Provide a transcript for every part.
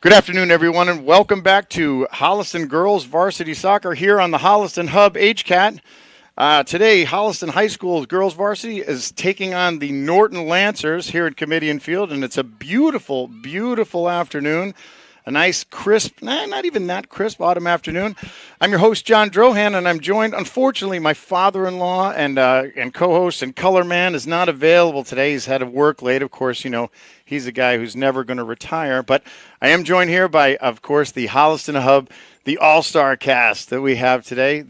Good afternoon, everyone, and welcome back to Holliston Girls Varsity Soccer here on the Holliston Hub HCAT. Today, Holliston High School Girls Varsity is taking on the Norton Lancers here at Kamitian Field, and it's a beautiful, beautiful afternoon. A nice, crisp, not even that crisp, autumn afternoon. I'm your host, John Drohan, and I'm joined, unfortunately, my father-in-law and co-host and color man is not available today. He's had to work late. Of course, you know, he's a guy who's never going to retire. But I am joined here by, of course, the Holliston Hub, the all-star cast that we have today.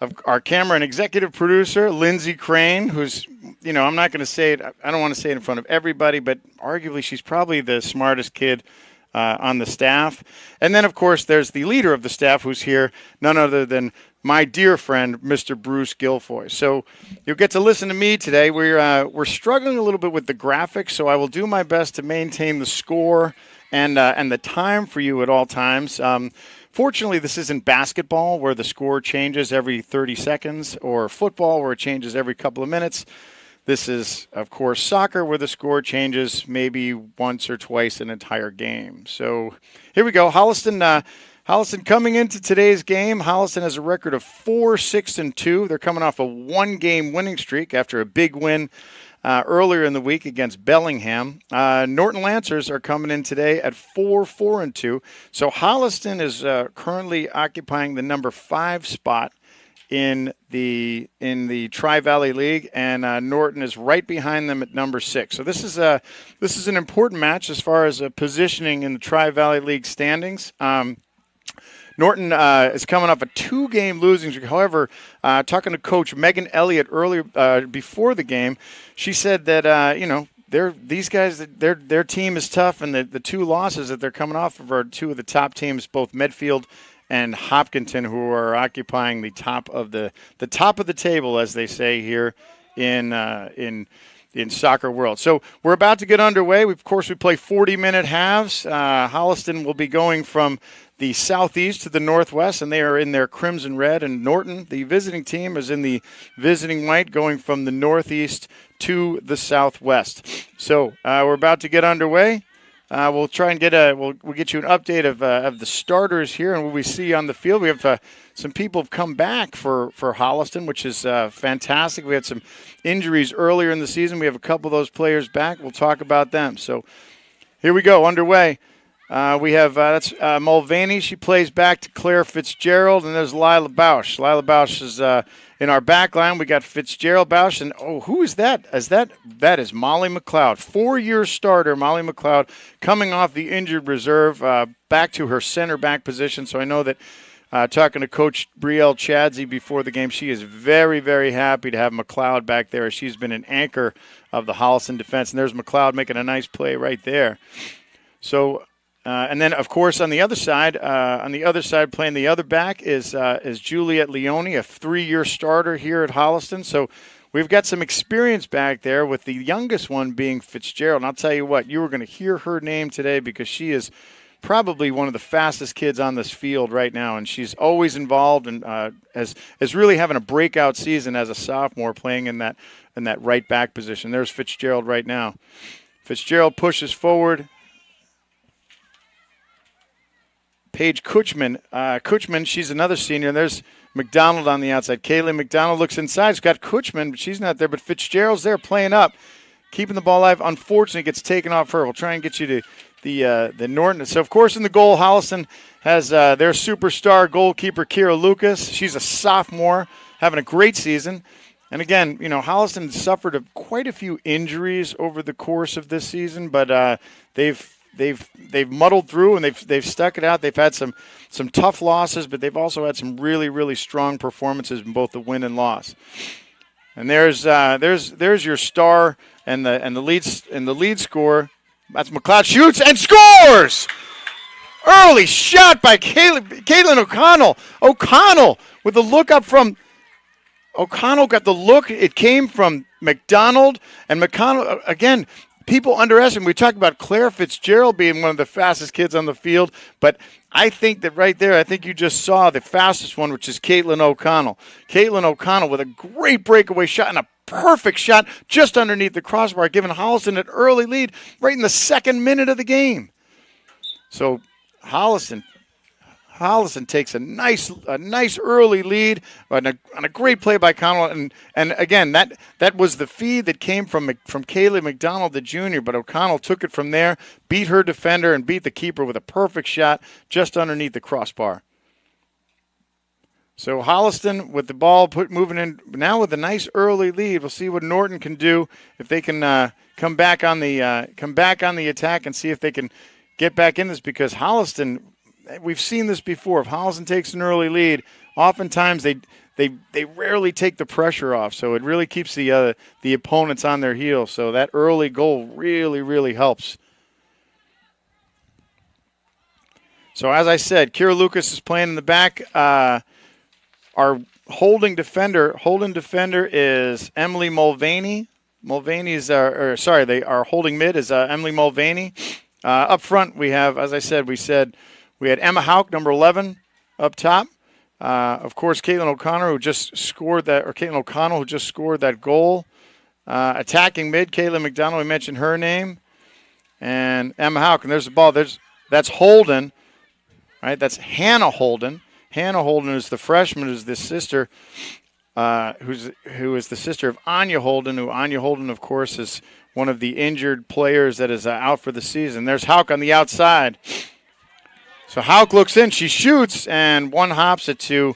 Of our camera and executive producer, Lindsay Crane, who's, you know, I'm not going to say it. I don't want to say it in front of everybody, but arguably she's probably the smartest kid on the staff. And then, of course, there's the leader of the staff who's here, none other than my dear friend, Mr. Bruce Guilfoyle. So you'll get to listen to me today. We're struggling a little bit with the graphics, so I will do my best to maintain the score and the time for you at all times. Fortunately, this isn't basketball where the score changes every 30 seconds or football where it changes every couple of minutes. This is, of course, soccer where the score changes maybe once or twice an entire game. So here we go. Holliston coming into today's game. Holliston has a record of 4-6-2. They're coming off a one-game winning streak after a big win earlier in the week against Bellingham. Norton Lancers are coming in today at 4-4-2. So Holliston is currently occupying the number 5 spot in the Tri-Valley League, and Norton is right behind them at number 6. So this is an important match as far as positioning in the Tri-Valley League standings. Norton is coming off a 2-game losing streak. However, talking to Coach Megan Elliott earlier before the game, she said that their team is tough, and the 2 losses that they're coming off of are 2 of the top teams, both Medfield and Hopkinton, who are occupying the top of the table, as they say here in soccer world. So we're about to get underway. We play 40-minute halves. Holliston will be going from the southeast to the northwest, and they are in their crimson red. And Norton, the visiting team, is in the visiting white, going from the northeast to the southwest. So we're about to get underway. We'll try and we'll get you an update of the starters here and what we see on the field. We have some people have come back for Holliston, which is fantastic. We had some injuries earlier in the season. We have a couple of those players back. We'll talk about them. So here we go, underway. We have that's Mulvaney. She plays back to Claire Fitzgerald, and there's Lila Bausch. Lila Bausch is in our back line. We got Fitzgerald, Bausch, and who is that? That is Molly McLeod, 4-year starter. Molly McLeod coming off the injured reserve, back to her center back position. So I know that talking to Coach Brielle Chadsey before the game, she is very, very happy to have McLeod back there. She's been an anchor of the Holliston defense, and there's McLeod making a nice play right there. So. And then, of course, on the other side, playing the other back is Juliet Leone, a 3-year starter here at Holliston. So we've got some experience back there, with the youngest one being Fitzgerald. And I'll tell you what, you are going to hear her name today because she is probably one of the fastest kids on this field right now, and she's always involved and is really having a breakout season as a sophomore, playing in that right back position. There's Fitzgerald right now. Fitzgerald pushes forward. Paige Kutchman, she's another senior. And there's McDonald on the outside. Kaylee McDonald looks inside. She's got Kutchman, but she's not there. But Fitzgerald's there playing up, keeping the ball alive. Unfortunately, gets taken off her. We'll try and get you to the Norton. So, of course, in the goal, Holliston has their superstar goalkeeper, Kira Lucas. She's a sophomore, having a great season. And, again, you know, Holliston suffered quite a few injuries over the course of this season, but they've muddled through, and they've stuck it out. They've had some tough losses, but they've also had some really, really strong performances in both the win and loss. And there's your star and the lead scorer. That's McLeod, shoots and scores. Early shot by Caitlin O'Connell. O'Connell with the look up from. O'Connell got the look. It came from McDonald, and McConnell again. People underestimate. We talked about Claire Fitzgerald being one of the fastest kids on the field, but I think that right there, I think you just saw the fastest one, which is Caitlin O'Connell. Caitlin O'Connell with a great breakaway shot and a perfect shot just underneath the crossbar, giving Holliston an early lead right in the second minute of the game. So Holliston takes a nice early lead on a great play by O'Connell, and again that was the feed that came from Kaylee McDonald, the junior, but O'Connell took it from there, beat her defender, and beat the keeper with a perfect shot just underneath the crossbar. So Holliston with the ball moving in now with a nice early lead. We'll see what Norton can do if they can come back on the attack and see if they can get back in this, because Holliston. We've seen this before. If Holliston takes an early lead, oftentimes they rarely take the pressure off. So it really keeps the opponents on their heels. So that early goal really, really helps. So as I said, Kira Lucas is playing in the back. Our holding defender is Emily Mulvaney. Our holding mid is Emily Mulvaney. Up front, we have, as I said, we had Emma Hauk, number 11, up top. Of course, Caitlin O'Connell, who just scored that goal. Attacking mid, Caitlin McDonald, we mentioned her name. And Emma Hauk, and there's the ball. That's Holden, right? That's Hannah Holden. Hannah Holden is the freshman, who's the sister, who is the sister of Anya Holden, who Anya Holden, of course, is one of the injured players that is out for the season. There's Hauk on the outside. So Hauk looks in, she shoots, and one hops it to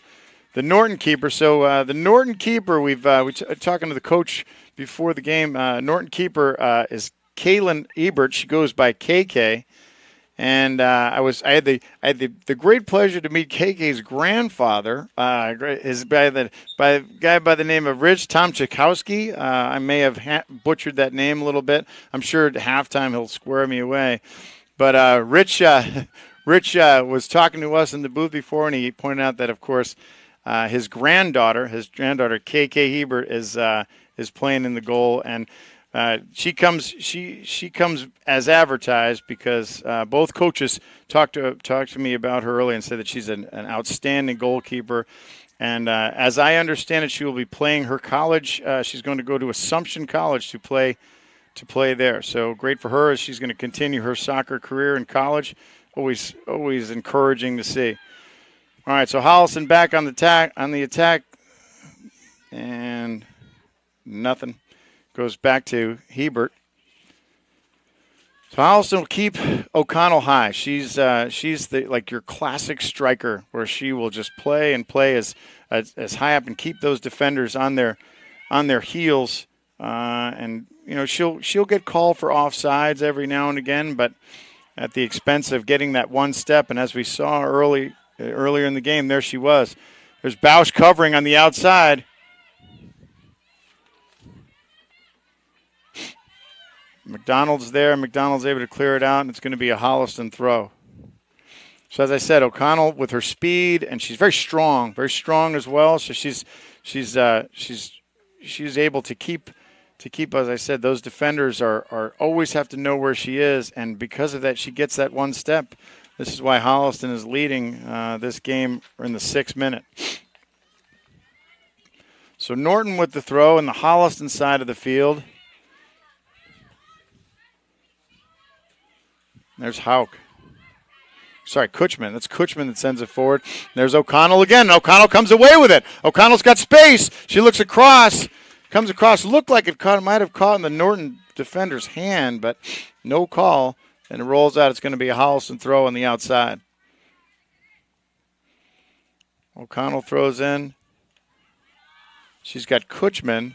the Norton keeper. So the Norton keeper, we talking to the coach before the game. Norton keeper is Kaylin Ebert. She goes by KK, and I had the great pleasure to meet KK's grandfather. Is by a guy by the name of Rich Tomczykowski. I may have butchered that name a little bit. I'm sure at halftime he'll square me away, but Rich was talking to us in the booth before, and he pointed out that, of course, his granddaughter, KK Hebert, is playing in the goal, and she comes as advertised, because both coaches talked to me about her earlier and said that she's an outstanding goalkeeper. And as I understand it, she will be playing her college. She's going to go to Assumption College to play there. So great for her, as she's going to continue her soccer career in college. Always encouraging to see. All right, so Holliston back on the attack, and nothing. Goes back to Hebert. So Holliston will keep O'Connell high. She's your classic striker, where she will just play as high up and keep those defenders on their heels. And she'll get called for offsides every now and again, but at the expense of getting that one step. And as we saw earlier in the game, there she was. There's Bausch covering on the outside. McDonald's there. McDonald's able to clear it out, and it's going to be a Holliston throw. So as I said, O'Connell with her speed, and she's very strong as well. So she's able to keep, as I said, those defenders are always have to know where she is, and because of that, she gets that one step. This is why Holliston is leading this game in the 6th minute. So Norton with the throw in the Holliston side of the field. There's Hauk. Sorry, Kutchman. That's Kutchman that sends it forward. There's O'Connell again. O'Connell comes away with it. O'Connell's got space. She looks across. Comes across. Looked like it might have caught in the Norton defender's hand, but no call. And it rolls out. It's going to be a Holliston throw on the outside. O'Connell throws in. She's got Kutchman.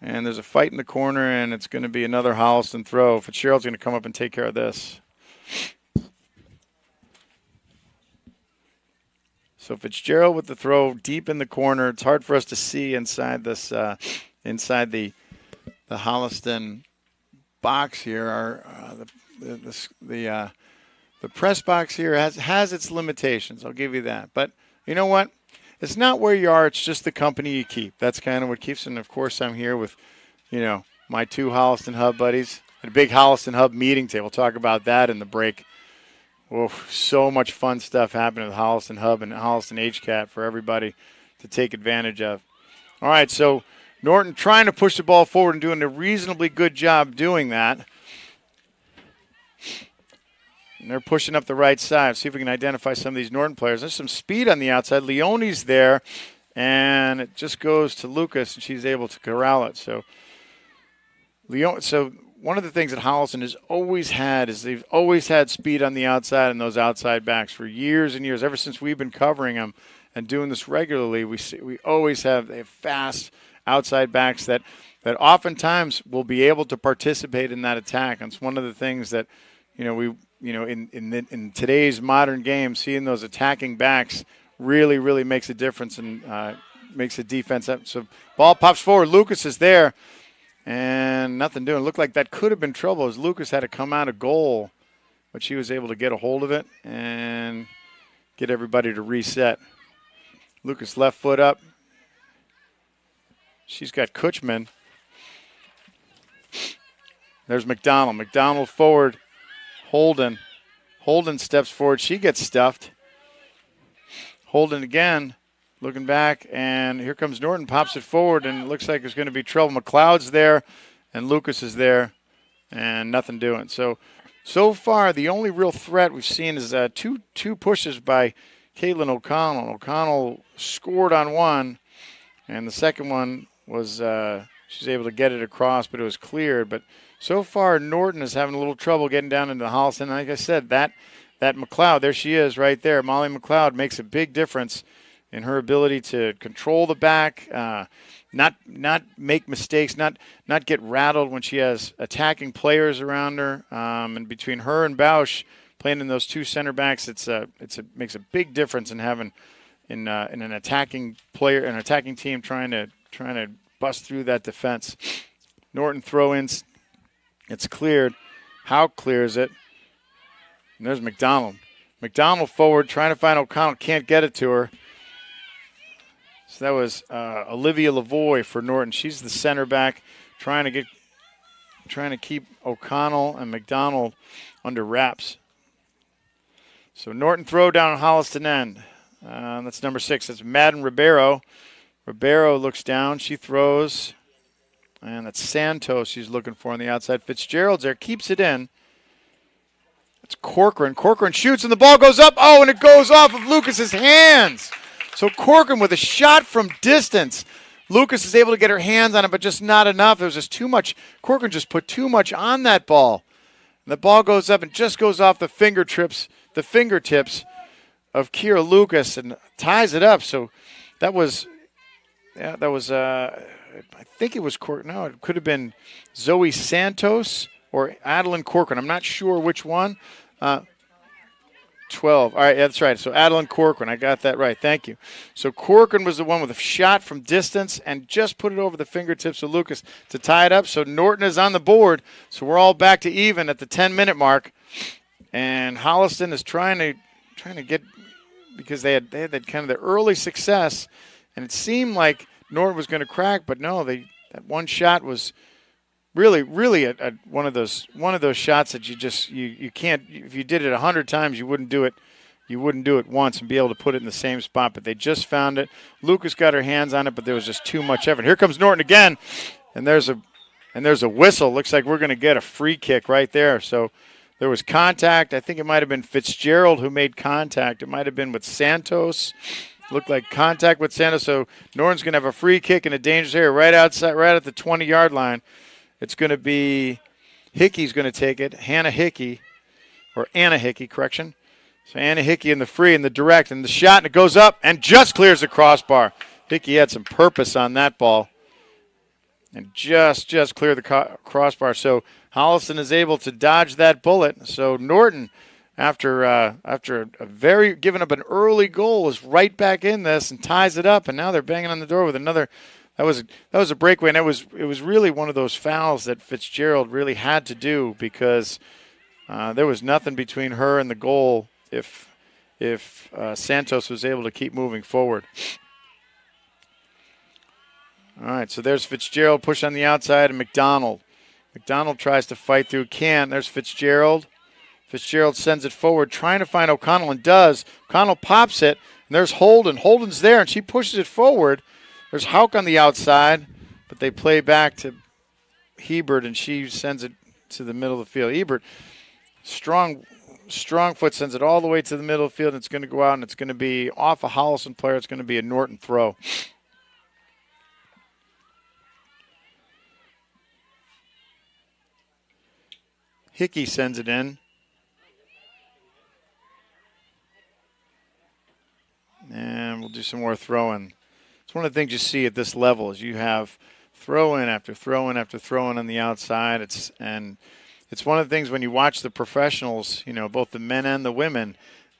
And there's a fight in the corner, and it's going to be another Holliston throw. Fitzgerald's going to come up and take care of this. So Fitzgerald with the throw deep in the corner. It's hard for us to see inside this, inside the Holliston box here. The press box here has its limitations. I'll give you that. But you know what? It's not where you are. It's just the company you keep. That's kind of what keeps it. And, of course, I'm here with, my 2 Holliston Hub buddies. At a big Holliston Hub meeting today. We'll talk about that in the break. Oh, so much fun stuff happening with Holliston Hub and Holliston HCAT for everybody to take advantage of. All right, so Norton trying to push the ball forward and doing a reasonably good job doing that. And they're pushing up the right side. See if we can identify some of these Norton players. There's some speed on the outside. Leone's there, and it just goes to Lucas, and she's able to corral it. So one of the things that Holliston has always had is they've always had speed on the outside and those outside backs for years and years. Ever since we've been covering them and doing this regularly, we always have fast outside backs that oftentimes will be able to participate in that attack. And it's one of the things that in today's modern game, seeing those attacking backs really makes a difference and makes the defense up. So ball pops forward. Lucas is there. And nothing doing. It looked like that could have been trouble as Lucas had to come out of goal, but she was able to get a hold of it and get everybody to reset. Lucas left foot up. She's got Kutchman. There's McDonald. McDonald forward. Holden. Holden steps forward. She gets stuffed. Holden again. Looking back, and here comes Norton, pops it forward, and it looks like there's going to be trouble. McLeod's there, and Lucas is there, and nothing doing. So far, the only real threat we've seen is two pushes by Caitlin O'Connell. O'Connell scored on one, and the second one was she was able to get it across, but it was cleared. But so far, Norton is having a little trouble getting down into Holliston. Like I said, that McLeod, there she is right there. Molly McLeod makes a big difference in her ability to control the back, not make mistakes, not get rattled when she has attacking players around her. And between her and Bausch playing in those two center backs, it makes a big difference in having in an attacking player, an attacking team trying to bust through that defense. Norton throw-ins, it's cleared. How clears it? And there's McDonald. McDonald forward, trying to find O'Connell, can't get it to her. So that was Olivia Lavoie for Norton. She's the center back, trying to keep O'Connell and McDonald under wraps. So Norton throw down Holliston end. That's number 6. That's Madden Ribeiro. Ribeiro looks down. She throws. And that's Santos she's looking for on the outside. Fitzgerald's there, keeps it in. It's Corcoran. Corcoran shoots, and the ball goes up. Oh, and it goes off of Lucas's hands. So Corcoran with a shot from distance. Lucas is able to get her hands on it, but just not enough. It was just too much. Corcoran just put too much on that ball. And the ball goes up and just goes off the fingertips of Kira Lucas and ties it up. So that was I think it was Corcoran. No, it could have been Zoe Santos or Adeline Corcoran. I'm not sure which one. 12. All right, yeah, that's right. So Adeline Corcoran, I got that right. Thank you. So Corcoran was the one with a shot from distance and just put it over the fingertips of Lucas to tie it up. So Norton is on the board. So we're all back to even at the 10-minute mark. And Holliston is trying to get, because they had that kind of the early success, and it seemed like Norton was going to crack, but no, that one shot was really one of those shots that you can't. If you did it 100 times, you wouldn't do it. You wouldn't do it once and be able to put it in the same spot. But they just found it. Lucas got her hands on it, but there was just too much effort. Here comes Norton again, and there's a whistle. Looks like we're going to get a free kick right there. So there was contact. I think it might have been Fitzgerald who made contact. It might have been with Santos. Looked like contact with Santos. So Norton's going to have a free kick in a dangerous area right outside, right at the 20-yard line. It's going to be Hickey's going to take it. Anna Hickey, correction. So Anna Hickey in the free and the direct and the shot, and it goes up and just clears the crossbar. Hickey had some purpose on that ball and just cleared the crossbar. So Holliston is able to dodge that bullet. So Norton, after a very giving up an early goal, is right back in this and ties it up. And now they're banging on the door with another. That was a breakaway, and it was really one of those fouls that Fitzgerald really had to do because there was nothing between her and the goal if Santos was able to keep moving forward. All right, so there's Fitzgerald, push on the outside, and McDonald. McDonald tries to fight through, can't. There's Fitzgerald. Fitzgerald sends it forward, trying to find O'Connell, and does. O'Connell pops it, and there's Holden. Holden's there, and she pushes it forward. There's Hauk on the outside, but they play back to Hebert, and she sends it to the middle of the field. Hebert, strong strong foot sends it all the way to the middle of the field, and it's going to go out, and it's going to be off a Holliston player. It's going to be a Norton throw. Hickey sends it in. And we'll do some more throwing. It's one of the things you see at this level is you have throw-in after throw-in after throw-in on the outside. It's one of the things when you watch the professionals, both the men and the women,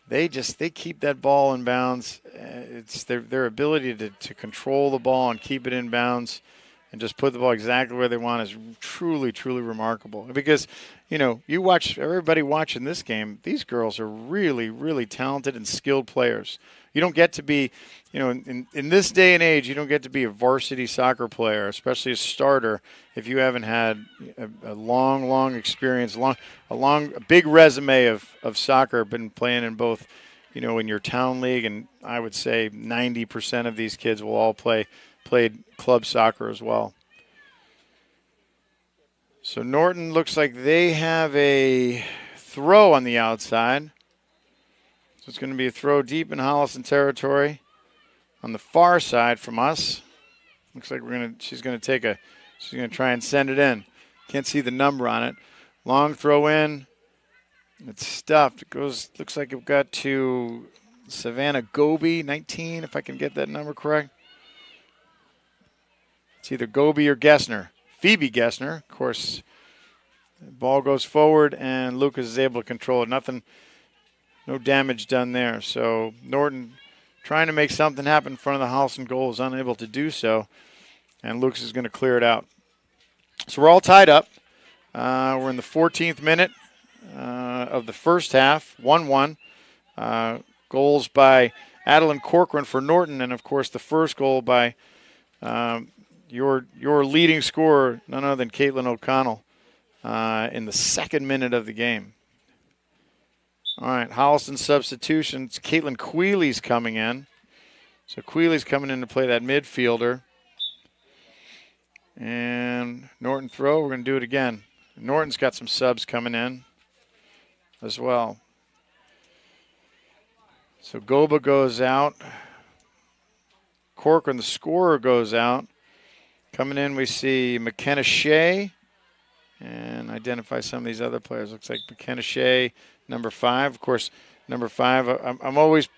they keep that ball in bounds. It's their ability to control the ball and keep it in bounds and just put the ball exactly where they want is truly, truly remarkable. Because, you watch everybody watching this game, these girls are really, really talented and skilled players. You don't get to be, in this day and age, you don't get to be a varsity soccer player, especially a starter, if you haven't had a long experience, a big resume of soccer, been playing in both, in your town league, and I would say 90% of these kids will all played club soccer as well. So Norton looks like they have a throw on the outside. So it's going to be a throw deep in Holliston territory on the far side from us. Looks like she's going to try and send it in. Can't see the number on it. Long throw in. It's stuffed. Looks like it got to Savannah Goby, 19, if I can get that number correct. It's either Goby or Gessner. Phoebe Gessner, of course. The ball goes forward, and Lucas is able to control it. No damage done there. So Norton trying to make something happen in front of the Holliston goal is unable to do so, and Lucas is going to clear it out. So we're all tied up. We're in the 14th minute of the first half, 1-1. Goals by Adeline Corcoran for Norton, and, of course, the first goal by your leading scorer, none other than Caitlin O'Connell, in the second minute of the game. All right, Holliston substitutions. Caitlin Queeley's coming in. So Queeley's coming in to play that midfielder. And Norton throw, we're going to do it again. Norton's got some subs coming in as well. So Goba goes out. Corcoran, the scorer, goes out. Coming in, we see McKenna Shea. And identify some of these other players. Looks like McKenna Shea, number 5. Of course, number 5. I'm always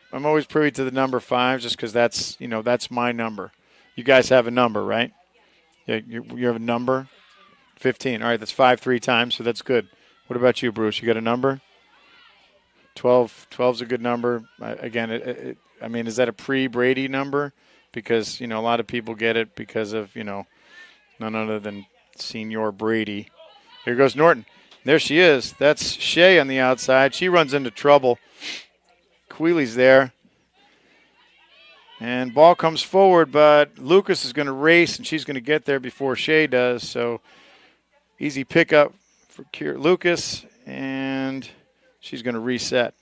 privy to the number 5 just because that's my number. You guys have a number, right? Yeah, you have a number. 15. All right, that's 5 3 times, so that's good. What about you, Bruce? You got a number? 12. 12's a good number. Again, is that a pre-Brady number? Because, a lot of people get it because of, none other than Senior Brady. Here goes Norton. There she is. That's Shea on the outside. She runs into trouble. Queeley's there. And ball comes forward, but Lucas is going to race, and she's going to get there before Shea does. So easy pickup for Lucas, and she's going to reset.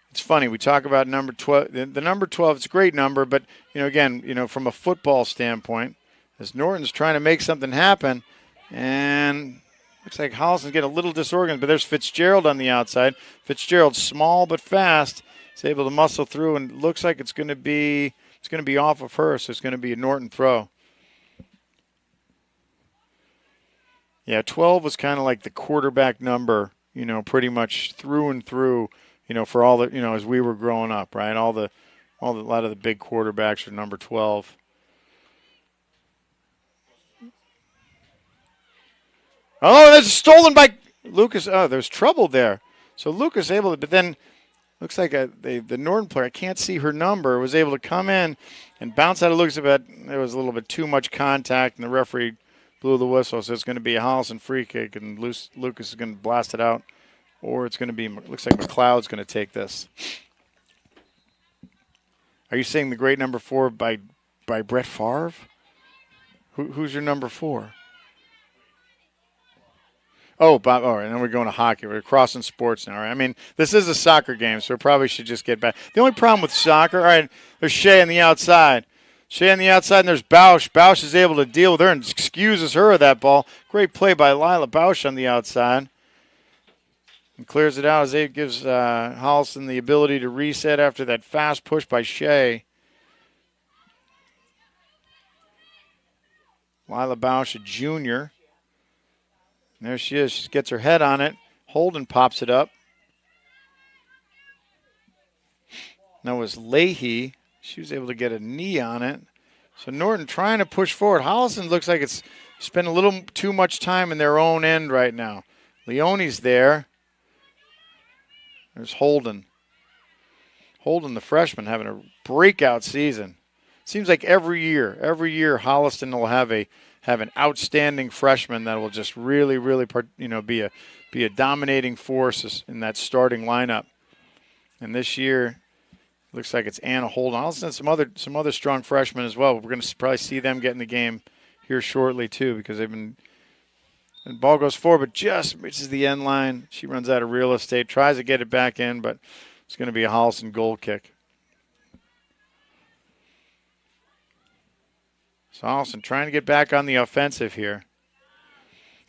It's funny, we talk about number 12. The number 12, it's a great number, but, again, from a football standpoint, as Norton's trying to make something happen, and looks like Holliston's getting a little disorganized, but there's Fitzgerald on the outside. Fitzgerald's small but fast. He's able to muscle through, and it looks like it's going to be off of her, so it's going to be a Norton throw. Yeah, 12 was kind of like the quarterback number, pretty much through and through. For all the, as we were growing up, right? A lot of the big quarterbacks are number 12. Oh, that's stolen by Lucas. Oh, there's trouble there. So Lucas able to, but then looks like the Norton player, I can't see her number, was able to come in and bounce out of Lucas a bit. There was a little bit too much contact, and the referee blew the whistle, so it's going to be a Holliston free kick, and Lucas is going to blast it out. Or it's going to be, looks like McLeod's going to take this. Are you saying the great number 4 by Brett Favre? Who's your number 4? Oh, Bob. All right, and then we're going to hockey. We're crossing sports now. All right? This is a soccer game, so we probably should just get back. The only problem with soccer, all right, there's Shea on the outside. Shea on the outside, and there's Bausch. Bausch is able to deal with her and excuses her of that ball. Great play by Lila Bausch on the outside. And clears it out as it gives Holliston the ability to reset after that fast push by Shea. Lila Bausch, a junior. And there she is. She gets her head on it. Holden pops it up. That was Leahy. She was able to get a knee on it. So Norton trying to push forward. Holliston looks like it's spent a little too much time in their own end right now. Leone's there. There's Holden. Holden, the freshman, having a breakout season. Seems like every year Holliston will have an outstanding freshman that will just really be a dominating force in that starting lineup. And this year, looks like it's Anna Holden. Also some other strong freshmen as well. We're going to probably see them get in the game here shortly too, because they've been. And ball goes forward, but just reaches the end line. She runs out of real estate, tries to get it back in, but it's going to be a Holliston goal kick. So Holliston trying to get back on the offensive here.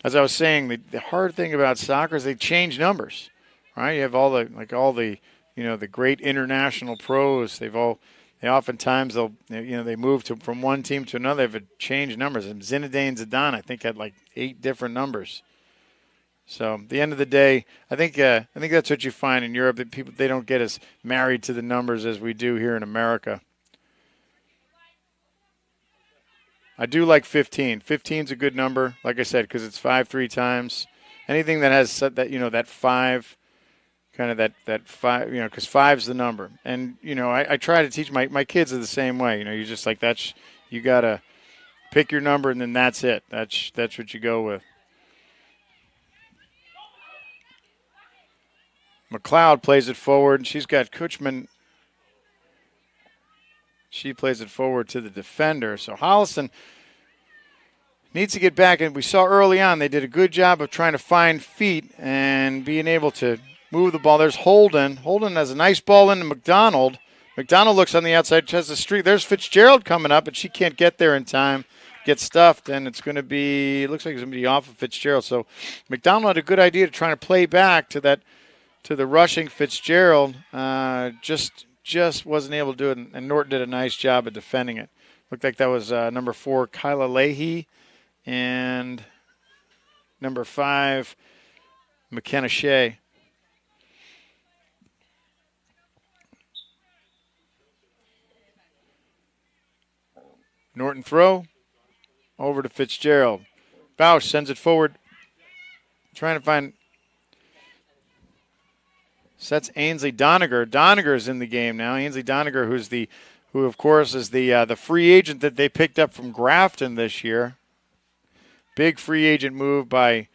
As I was saying, the hard thing about soccer is they change numbers, right? You have all the the great international pros. They oftentimes they move from one team to another. They've changed numbers. And Zinedine Zidane, I think, had like 8 different numbers. So at the end of the day, I think that's what you find in Europe, that people, they don't get as married to the numbers as we do here in America. I do like 15. 15's a good number, like I said, because it's 5 3 times. Anything that has that 5. Kind of that 5, because 5's the number. And, I try to teach my kids are the same way. You just like you got to pick your number and then that's it. That's what you go with. McLeod plays it forward. She's got Kuchman. She plays it forward to the defender. So Holliston needs to get back. And we saw early on they did a good job of trying to find feet and being able to move the ball. There's Holden. Holden has a nice ball into McDonald. McDonald looks on the outside, has the streak. There's Fitzgerald coming up, but she can't get there in time. Gets stuffed, and looks like it's going to be off of Fitzgerald. So McDonald had a good idea to try to play back to the rushing Fitzgerald. Just wasn't able to do it, and Norton did a nice job of defending it. Looked like that was number 4, Kyla Leahy, and number 5, McKenna Shea. Norton throw over to Fitzgerald. Bausch sends it forward. Trying to find. Sets Ainsley Doniger. Doniger's in the game now. Ainsley Doniger, who of course is the free agent that they picked up from Grafton this year. Big free agent move by.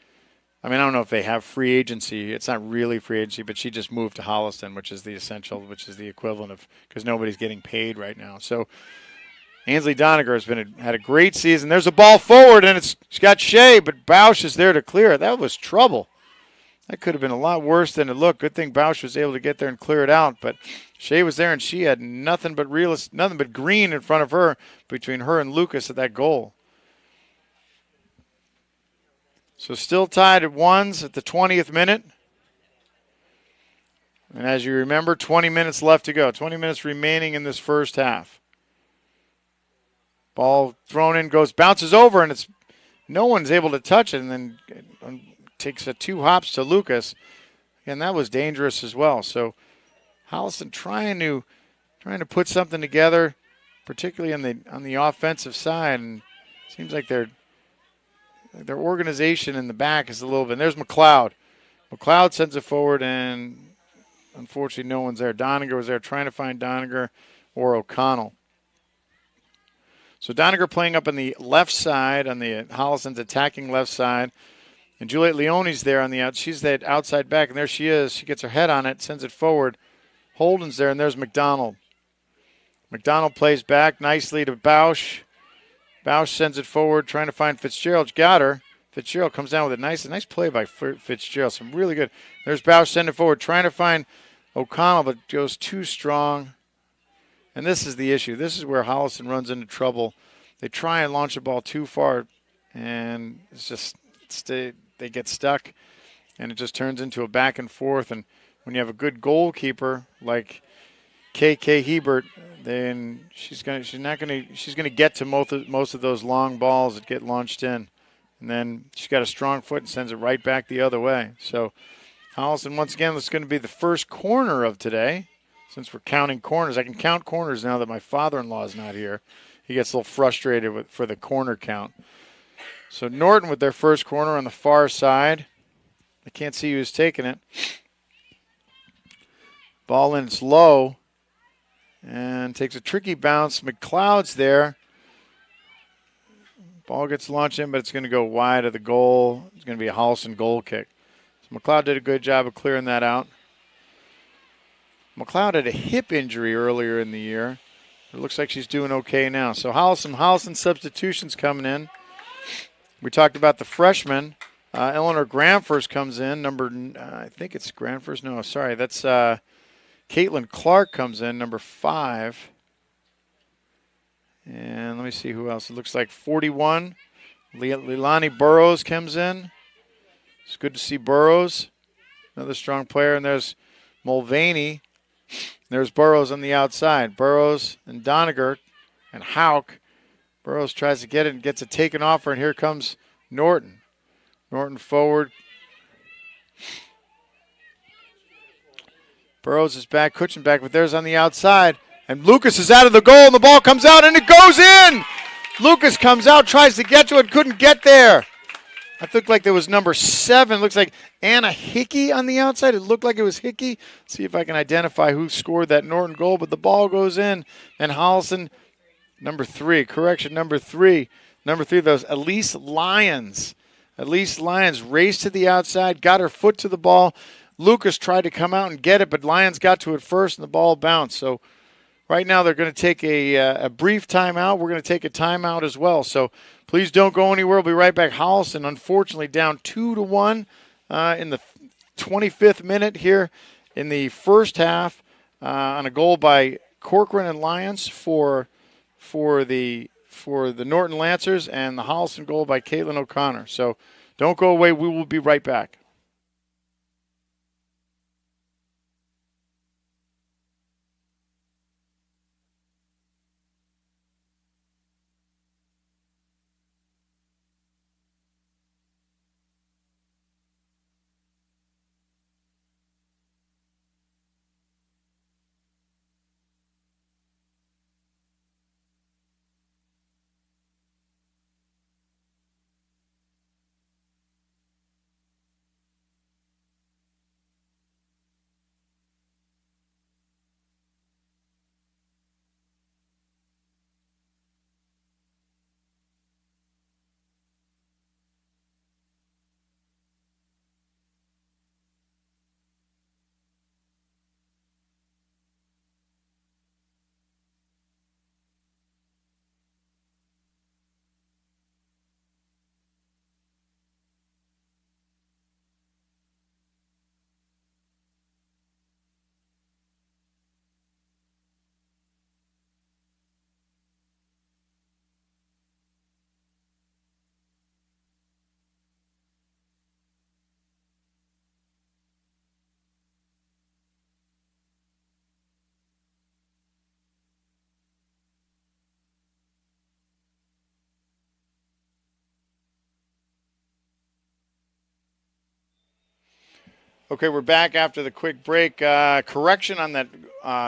I don't know if they have free agency. It's not really free agency, but she just moved to Holliston, which is the equivalent of, because nobody's getting paid right now. So Ainsley Doniger had a great season. There's a ball forward, and it's got Shea, but Bausch is there to clear it. That was trouble. That could have been a lot worse than it looked. Good thing Bausch was able to get there and clear it out, but Shea was there, and she had nothing but green in front of her, between her and Lucas at that goal. So still tied at 1s at the 20th minute. And as you remember, 20 minutes left to go. 20 minutes remaining in this first half. Ball thrown in, bounces over, and no one's able to touch it, and then takes 2 hops to Lucas, and that was dangerous as well. So Holliston trying to put something together, particularly on the offensive side, and it seems like their organization in the back is a little bit. And there's McLeod. McLeod sends it forward, and unfortunately no one's there. Doniger was there trying to find Doniger or O'Connell. So Doniger playing up on the left side, on the Holliston's attacking left side. And Juliet Leone's there on the out. She's that outside back, and there she is. She gets her head on it, sends it forward. Holden's there, and there's McDonald. McDonald plays back nicely to Bausch. Bausch sends it forward, trying to find Fitzgerald. Got her. Fitzgerald comes down with a nice play by Fitzgerald. Some really good. There's Bausch sending it forward, trying to find O'Connell, but goes too strong. And this is the issue. This is where Holliston runs into trouble. They try and launch the ball too far, and they get stuck, and it just turns into a back and forth. And when you have a good goalkeeper like KK Hebert, then she's gonna get to most of those long balls that get launched in, and then she's got a strong foot and sends it right back the other way. So Holliston, once again, this is going to be the first corner of today. Since we're counting corners, I can count corners now that my father-in-law is not here. He gets a little frustrated for the corner count. So Norton with their first corner on the far side. I can't see who's taking it. Ball in, it's low. And takes a tricky bounce. McLeod's there. Ball gets launched in, but it's going to go wide of the goal. It's going to be a Holliston goal kick. So McLeod did a good job of clearing that out. McLeod had a hip injury earlier in the year. It looks like she's doing okay now. So Holliston substitutions coming in. We talked about the freshman. Eleanor Granfors comes in. I think it's Granfors. No, sorry. That's Caitlin Clark comes in, number 5. And let me see who else. It looks like 41. Leilani Burrows comes in. It's good to see Burrows, another strong player. And there's Mulvaney. There's Burrows on the outside. Burrows and Doniger and Hauk. Burrows tries to get it and gets it taken off her, and here comes Norton. Norton forward. Burrows is back, Kutchen back, but there's on the outside. And Lucas is out of the goal, and the ball comes out, and it goes in! Lucas comes out, tries to get to it, couldn't get there. I looked like there was number 7. Looks like Anna Hickey on the outside. It looked like it was Hickey. See if I can identify who scored that Norton goal, but the ball goes in. And Holliston, number 3. Correction, number 3. Number 3, those Elise Lyons. Elise Lyons raced to the outside, got her foot to the ball. Lucas tried to come out and get it, but Lyons got to it first, and the ball bounced. So right now they're going to take a brief timeout. We're going to take a timeout as well. So please don't go anywhere. We'll be right back. Holliston, unfortunately, down 2-1 in the 25th minute here in the first half on a goal by Corcoran and Lyons for the Norton Lancers, and the Holliston goal by Caitlin O'Connor. So don't go away. We will be right back. Okay, we're back after the quick break. Correction on that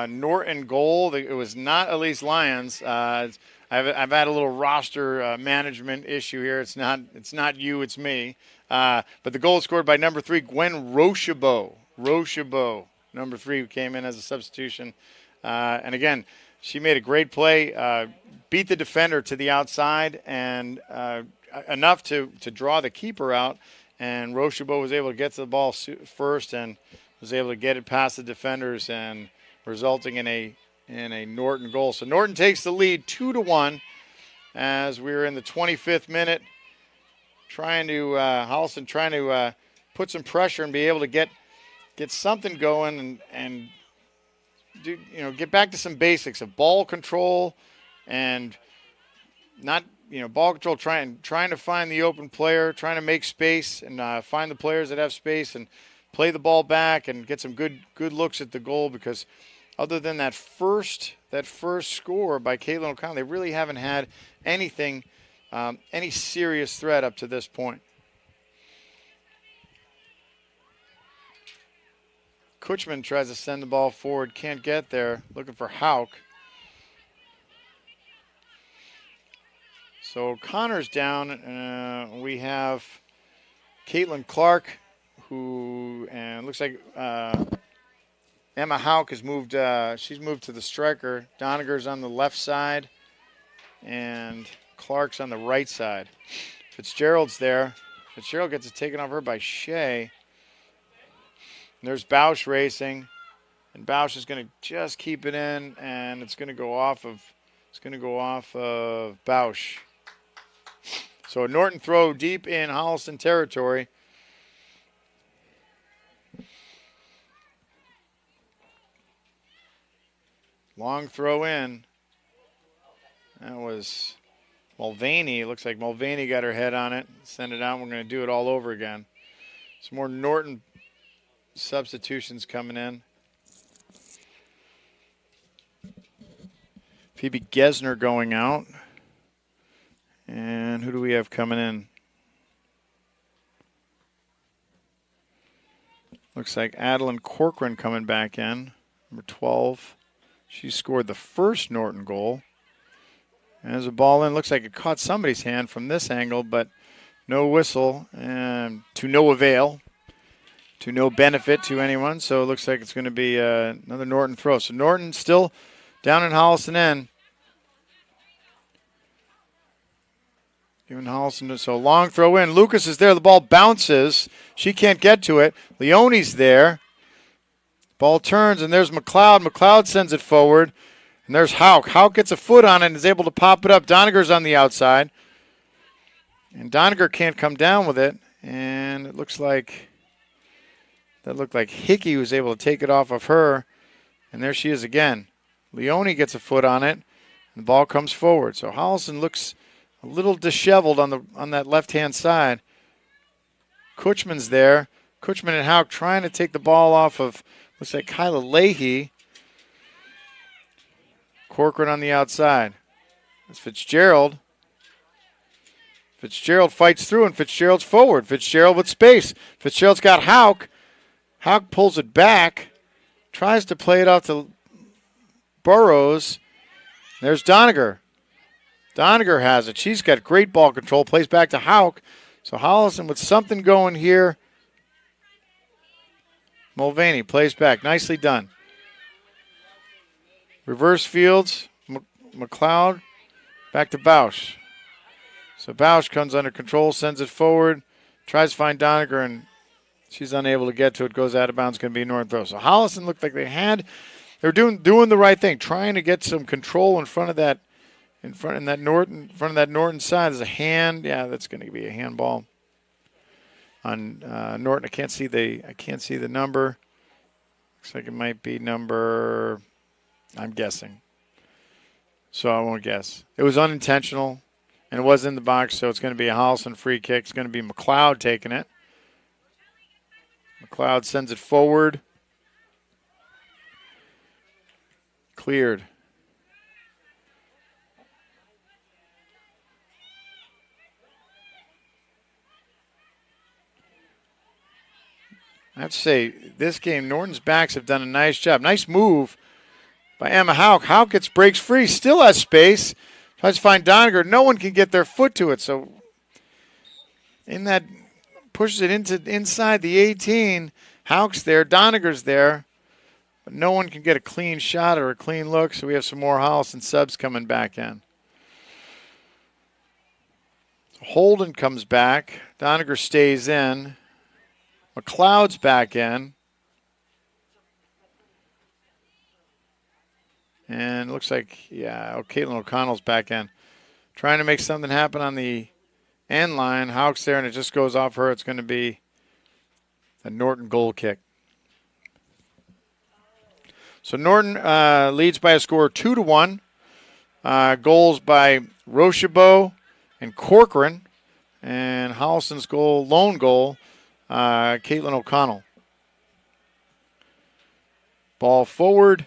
Norton goal. It was not Elise Lyons. I've had a little roster management issue here. It's not you, it's me. But the goal is scored by number 3, Gwen Rochebeau. Rochebeau, number 3, who came in as a substitution. And again, she made a great play, beat the defender to the outside, and enough to draw the keeper out. And Rochebeau was able to get to the ball first and was able to get it past the defenders, and resulting in a Norton goal. So Norton takes the lead 2-1 as we're in the 25th minute, Holliston trying to put some pressure and be able to get something going, and get back to some basics of ball control and not ball control, trying to find the open player, trying to make space and find the players that have space and play the ball back and get some good looks at the goal, because other than that first score by Caitlin O'Connell, they really haven't had anything, any serious threat up to this point. Kutchman tries to send the ball forward, can't get there, looking for Hauk. So Connor's down. We have Caitlin Clark, who looks like Emma Hauk has moved. She's moved to the striker. Doniger's on the left side, and Clark's on the right side. Fitzgerald's there. Fitzgerald gets it taken off her by Shea. And there's Bausch racing, and Bausch is going to just keep it in, and it's going to go off of Bausch. So a Norton throw deep in Holliston territory. Long throw in. That was Mulvaney. It looks like Mulvaney got her head on it. Send it out. We're going to do it all over again. Some more Norton substitutions coming in. Phoebe Gesner going out. And who do we have coming in? Looks like Adeline Corcoran coming back in, number 12. She scored the first Norton goal. And there's a ball in. Looks like it caught somebody's hand from this angle, but no whistle, and to no avail, to no benefit to anyone. So it looks like it's going to be another Norton throw. So Norton still down in Holliston end. Giving Holliston, so long throw in. Lucas is there. The ball bounces. She can't get to it. Leone's there. Ball turns, and there's McLeod. McLeod sends it forward. And there's Hauk. Hauk gets a foot on it and is able to pop it up. Doniger's on the outside. And Doniger can't come down with it. And it looks like Hickey was able to take it off of her. And there she is again. Leone gets a foot on it. And the ball comes forward. So Holliston looks a little disheveled on that left-hand side. Kutchman's there. Kutchman and Hauk trying to take the ball off of, looks like Kyla Leahy. Corcoran on the outside. It's Fitzgerald. Fitzgerald fights through, and Fitzgerald's forward. Fitzgerald with space. Fitzgerald's got Hauk. Hauk pulls it back. Tries to play it out to Burrows. There's Doniger. Doniger has it. She's got great ball control. Plays back to Hauk. So Holliston with something going here. Mulvaney plays back. Nicely done. Reverse fields. McLeod. Back to Bausch. So Bausch comes under control, sends it forward. Tries to find Doniger, and she's unable to get to it. Goes out of bounds. Going to be a Norton throw. So Holliston looked like they were doing the right thing, trying to get some control in front of that. In front of that Norton side, there's a hand. Yeah, that's going to be a handball on Norton. I can't see the number. Looks like it might be number. I'm guessing. So I won't guess. It was unintentional, and it was in the box, so it's going to be a Holliston free kick. It's going to be McLeod taking it. McLeod sends it forward. Cleared. I have to say, this game, Norton's backs have done a nice job. Nice move by Emma Hauk. Hauk breaks free, still has space. Tries to find Doniger. No one can get their foot to it. So pushes it inside the 18. Hauk's there. Doniger's there. But no one can get a clean shot or a clean look. So we have some more Holliston subs coming back in. Holden comes back. Doniger stays in. McLeod's back in. And it looks like, Caitlin O'Connell's back in. Trying to make something happen on the end line. Hauk's there, and it just goes off her. It's going to be a Norton goal kick. So Norton leads by a score 2-1. Goals by Rochebeau and Corcoran. And Holliston's lone goal, Caitlin O'Connell. Ball forward.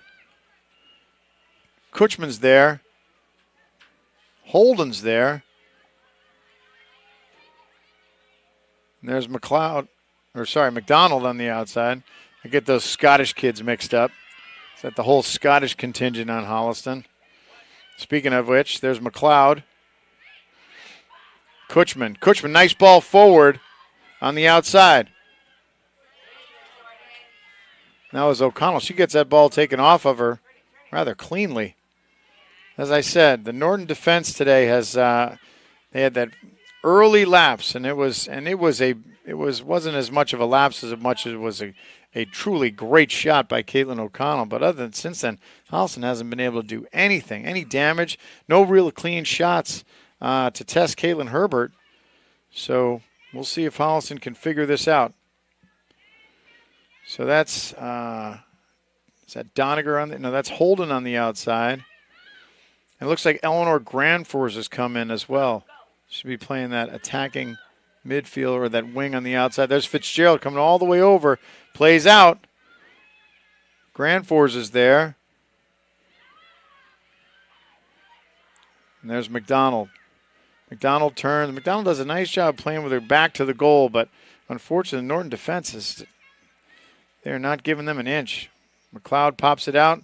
Kutchman's there. Holden's there. And there's McDonald on the outside. I get those Scottish kids mixed up. Is that the whole Scottish contingent on Holliston? Speaking of which, there's McLeod. Kutchman, nice ball forward on the outside. Now is O'Connell. She gets that ball taken off of her rather cleanly. As I said, the Norton defense today has they had that early lapse, and it wasn't as much of a lapse as much as it was a truly great shot by Caitlin O'Connell. But other than since then, Holliston hasn't been able to do anything, any damage, no real clean shots to test Caitlin Herbert. So we'll see if Holliston can figure this out. So that's is that Doniger on the? No, that's Holden on the outside. It looks like Eleanor Granfors has come in as well. Should be playing that attacking midfield or that wing on the outside. There's Fitzgerald coming all the way over. Plays out. Granfors is there. And there's McDonald. McDonald turns. McDonald does a nice job playing with her back to the goal, but unfortunately, the Norton defense they're not giving them an inch. McLeod pops it out,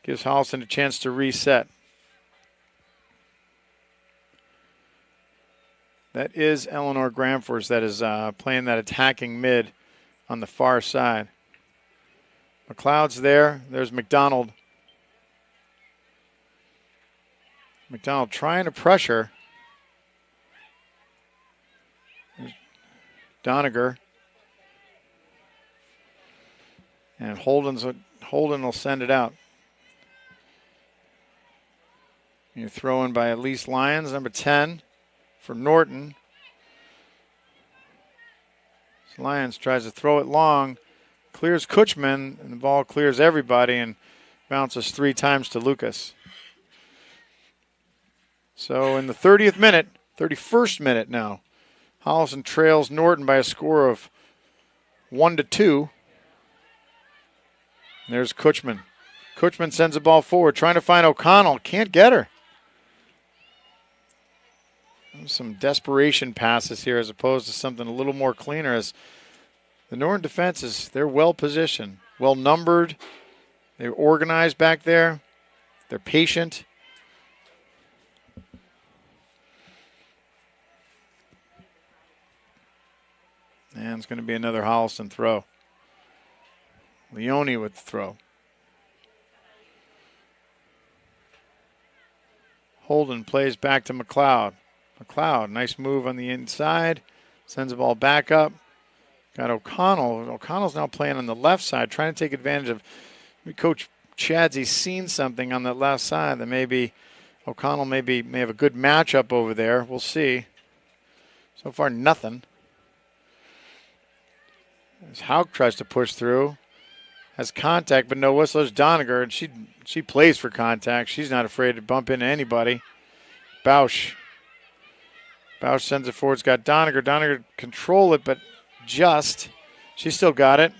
gives Holliston a chance to reset. That is Eleanor Granfors that is playing that attacking mid on the far side. McLeod's there. There's McDonald. McDonald trying to pressure. There's Doniger. And Holden will send it out. You throw in by Elise Lyons, number 10. For Norton. Lyons tries to throw it long, clears Kutchman, and the ball clears everybody and bounces 3 times to Lucas. So in the 31st minute now, Holliston trails Norton by a score of 1-2. There's Kutchman. Kutchman sends the ball forward, trying to find O'Connell. Can't get her. Some desperation passes here as opposed to something a little more cleaner, as the Norton defense they're well positioned, well numbered. They're organized back there. They're patient. And it's going to be another Holliston throw. Leone with the throw. Holden plays back to McLeod. McLeod, nice move on the inside. Sends the ball back up. Got O'Connell. O'Connell's now playing on the left side, trying to take advantage of Coach Chadsy's seen something on that left side that maybe O'Connell may have a good matchup over there. We'll see. So far, nothing. As Hauk tries to push through. Has contact, but no whistle. There's Doniger, and she plays for contact. She's not afraid to bump into anybody. Bausch sends it forward. It's got Doniger. Doniger control it, but just. She still got it.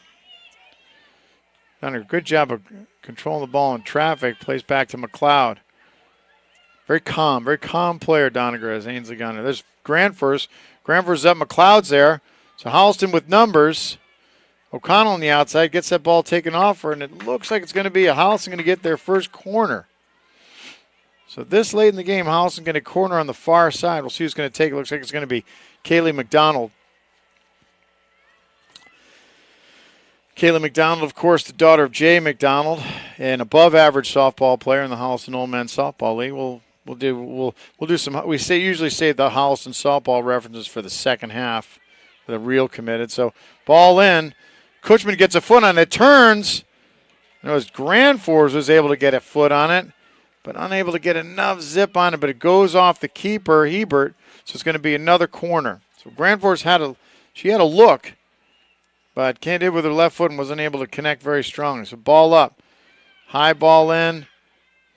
Doniger, good job of controlling the ball in traffic. Plays back to McLeod. Very calm player, Doniger, as Ainsley Gunner. There's Granfors. Granfors up. McLeod's there. So Holliston with numbers. O'Connell on the outside gets that ball taken off her, and it looks like it's going to be Holliston going to get their first corner. So this late in the game, Holliston going to corner on the far side. We'll see who's going to take it. Looks like it's going to be Kaylee McDonald. Kaylee McDonald, of course, the daughter of Jay McDonald, an above-average softball player in the Holliston Old Men's Softball League. We'll do some. We usually say the Holliston softball references for the second half, for the real committed. So ball in. Kutchman gets a foot on it. Turns. It was Granfors was able to get a foot on it, but unable to get enough zip on it. But it goes off the keeper, Hebert. So it's going to be another corner. So Granfors had a look, but can't hit with her left foot and wasn't able to connect very strongly. So ball up. High ball in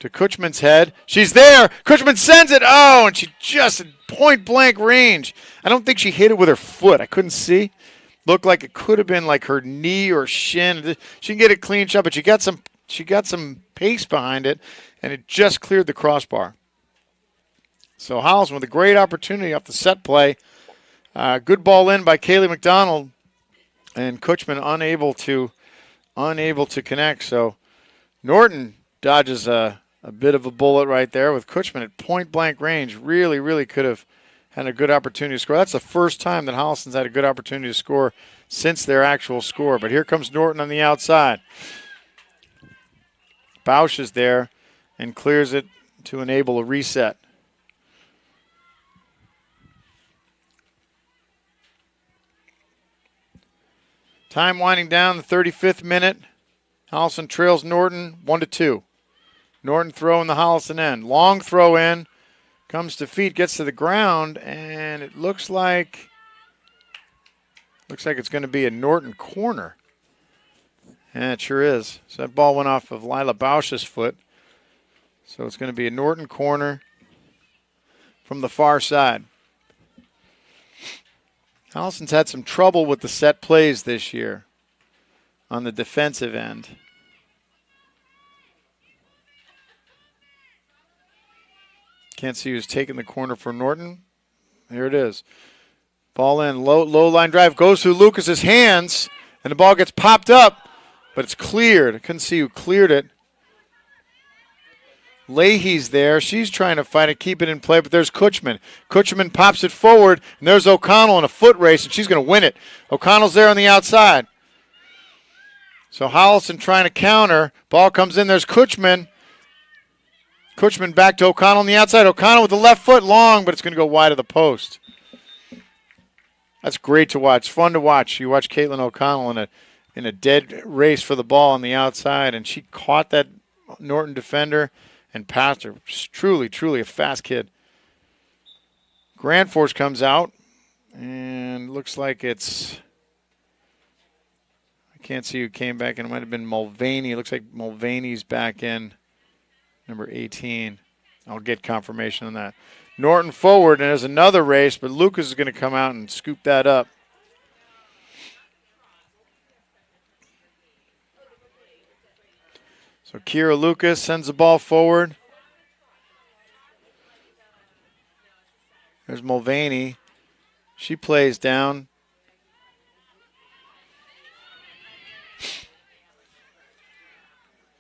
to Kutchman's head. She's there. Kutchman sends it. Oh, and she just at point-blank range. I don't think she hit it with her foot. I couldn't see. Looked like it could have been like her knee or shin. She can get it clean shot, but she got some pace behind it, and it just cleared the crossbar. So Holliston with a great opportunity off the set play. Good ball in by Kaylee McDonald, and Kutchman unable to connect. So Norton dodges a bit of a bullet right there with Kutchman at point-blank range. Really, really could have had a good opportunity to score. That's the first time that Holliston's had a good opportunity to score since their actual score. But here comes Norton on the outside. Bausch is there and clears it to enable a reset. Time winding down, the 35th minute. Holliston trails Norton 1-2. Norton throw in the Holliston end. Long throw in. Comes to feet, gets to the ground, and it looks like it's going to be a Norton corner. And it sure is. So that ball went off of Lila Bausch's foot. So it's going to be a Norton corner from the far side. Holliston's had some trouble with the set plays this year on the defensive end. Can't see who's taking the corner for Norton. Here it is. Ball in, low line drive, goes through Lucas's hands, and the ball gets popped up, but it's cleared. I couldn't see who cleared it. Leahy's there. She's trying to fight it, keep it in play, but there's Kutchman. Kutchman pops it forward, and there's O'Connell in a foot race, and she's going to win it. O'Connell's there on the outside. So Holliston trying to counter. Ball comes in. There's Kutchman. Kutchman back to O'Connell on the outside. O'Connell with the left foot long, but it's going to go wide of the post. That's great to watch. Fun to watch. You watch Caitlin O'Connell in a dead race for the ball on the outside, and she caught that Norton defender and passed her. Truly, truly a fast kid. Grand Force comes out, and looks like it's, I can't see who came back in. It might have been Mulvaney. It looks like Mulvaney's back in, number 18. I'll get confirmation on that. Norton forward, and there's another race, but Lucas is going to come out and scoop that up. So Kira Lucas sends the ball forward. There's Mulvaney. She plays down.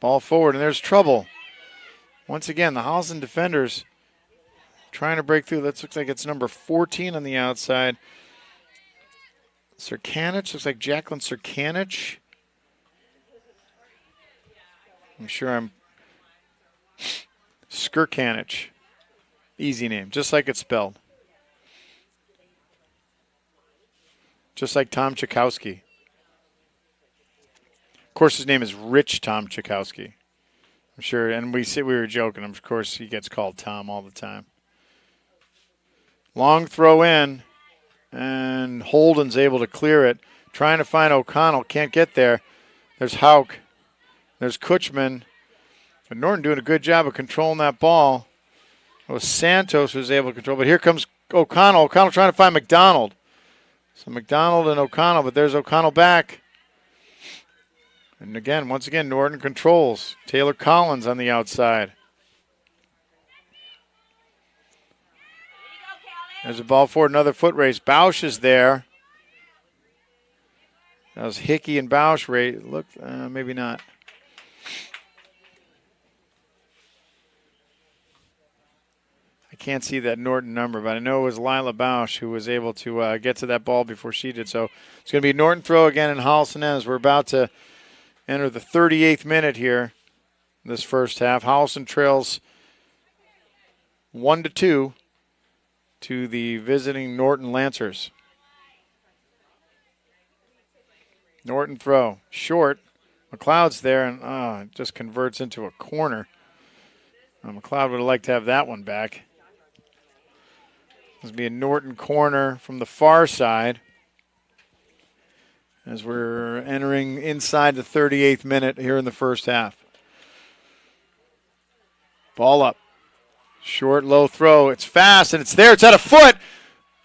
Ball forward, and there's trouble. Once again, the Holliston defenders trying to break through. That looks like it's number 14 on the outside. Sirkanich, looks like Jacqueline Sirkanich. I'm sure I'm Skirkanich. Easy name, just like it's spelled. Just like Tom Chakowski. Of course, his name is Rich Tom Chakowski. I'm sure, and we were joking. Of course, he gets called Tom all the time. Long throw in, and Holden's able to clear it. Trying to find O'Connell, can't get there. There's Hauk. There's Kutchman. But Norton doing a good job of controlling that ball. It was Santos who was able to control. But here comes O'Connell. O'Connell trying to find McDonald. So McDonald and O'Connell, but there's O'Connell back. And again, once again, Norton controls. Taylor Collins on the outside. There's a ball forward, another foot race. Bausch is there. That was Hickey and Bausch. Look, maybe not. I can't see that Norton number, but I know it was Lila Bausch who was able to get to that ball before she did. So it's going to be Norton throw again in Holliston as we're about to enter the 38th minute here in this first half. Holliston trails 1-2 to the visiting Norton Lancers. Norton throw. Short. McLeod's there, and it just converts into a corner. McLeod would have liked to have that one back. This will be a Norton corner from the far side as we're entering inside the 38th minute here in the first half. Ball up. Short, low throw. It's fast, and it's there. It's at a foot.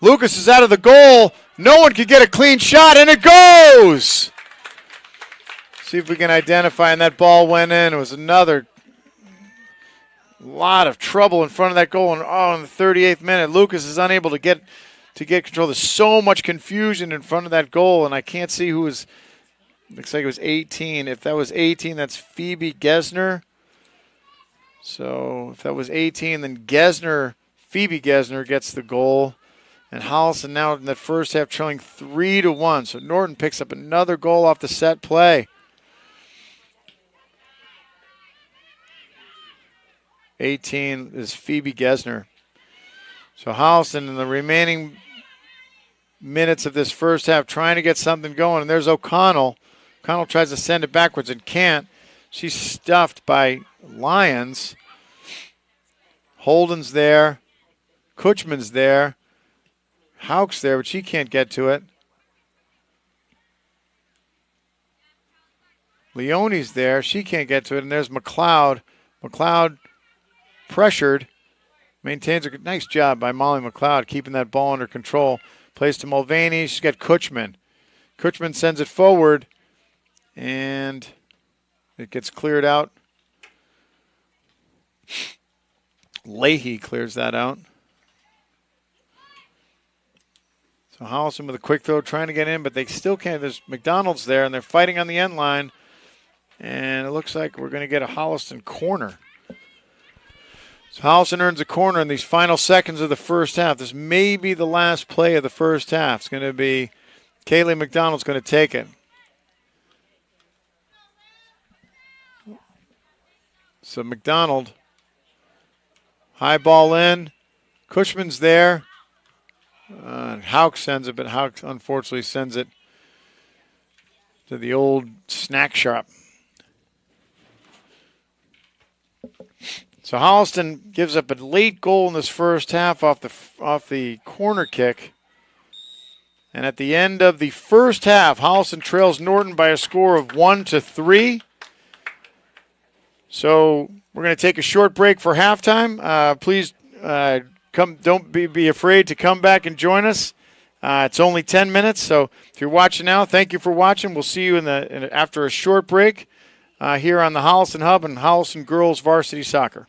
Lucas is out of the goal. No one can get a clean shot, and it goes! See if we can identify, and that ball went in. It was another lot of trouble in front of that goal, and in the 38th minute, Lucas is unable to get control. There's so much confusion in front of that goal, and I can't see who was. Looks like it was 18. If that was 18, that's Phoebe Gesner. So if that was 18, then Phoebe Gesner gets the goal. And Holliston now in that first half trailing 3-1. So Norton picks up another goal off the set play. 18 is Phoebe Gesner. So Holliston in the remaining minutes of this first half trying to get something going. And there's O'Connell. O'Connell tries to send it backwards and can't. She's stuffed by Lyons. Holden's there. Kutchman's there. Hauk's there, but she can't get to it. Leone's there. She can't get to it. And there's McLeod. McLeod pressured. Maintains a nice job by Molly McLeod keeping that ball under control. Plays to Mulvaney. She's got Kutchman. Kutchman sends it forward. And it gets cleared out. Leahy clears that out. So Holliston with a quick throw trying to get in, but they still can't. There's McDonald's there, and they're fighting on the end line. And it looks like we're going to get a Holliston corner. So Holliston earns a corner in these final seconds of the first half. This may be the last play of the first half. It's going to be Kaylee McDonald's going to take it. So McDonald, high ball in. Cushman's there. Hauk sends it, but Hauk unfortunately sends it to the old snack shop. So Holliston gives up a late goal in this first half off the corner kick. And at the end of the first half, Holliston trails Norton by a score of 1-3. So we're going to take a short break for halftime. Please come. Don't be afraid to come back and join us. It's only 10 minutes, so if you're watching now, thank you for watching. We'll see you after a short break here on the Holliston Hub and Holliston Girls Varsity Soccer.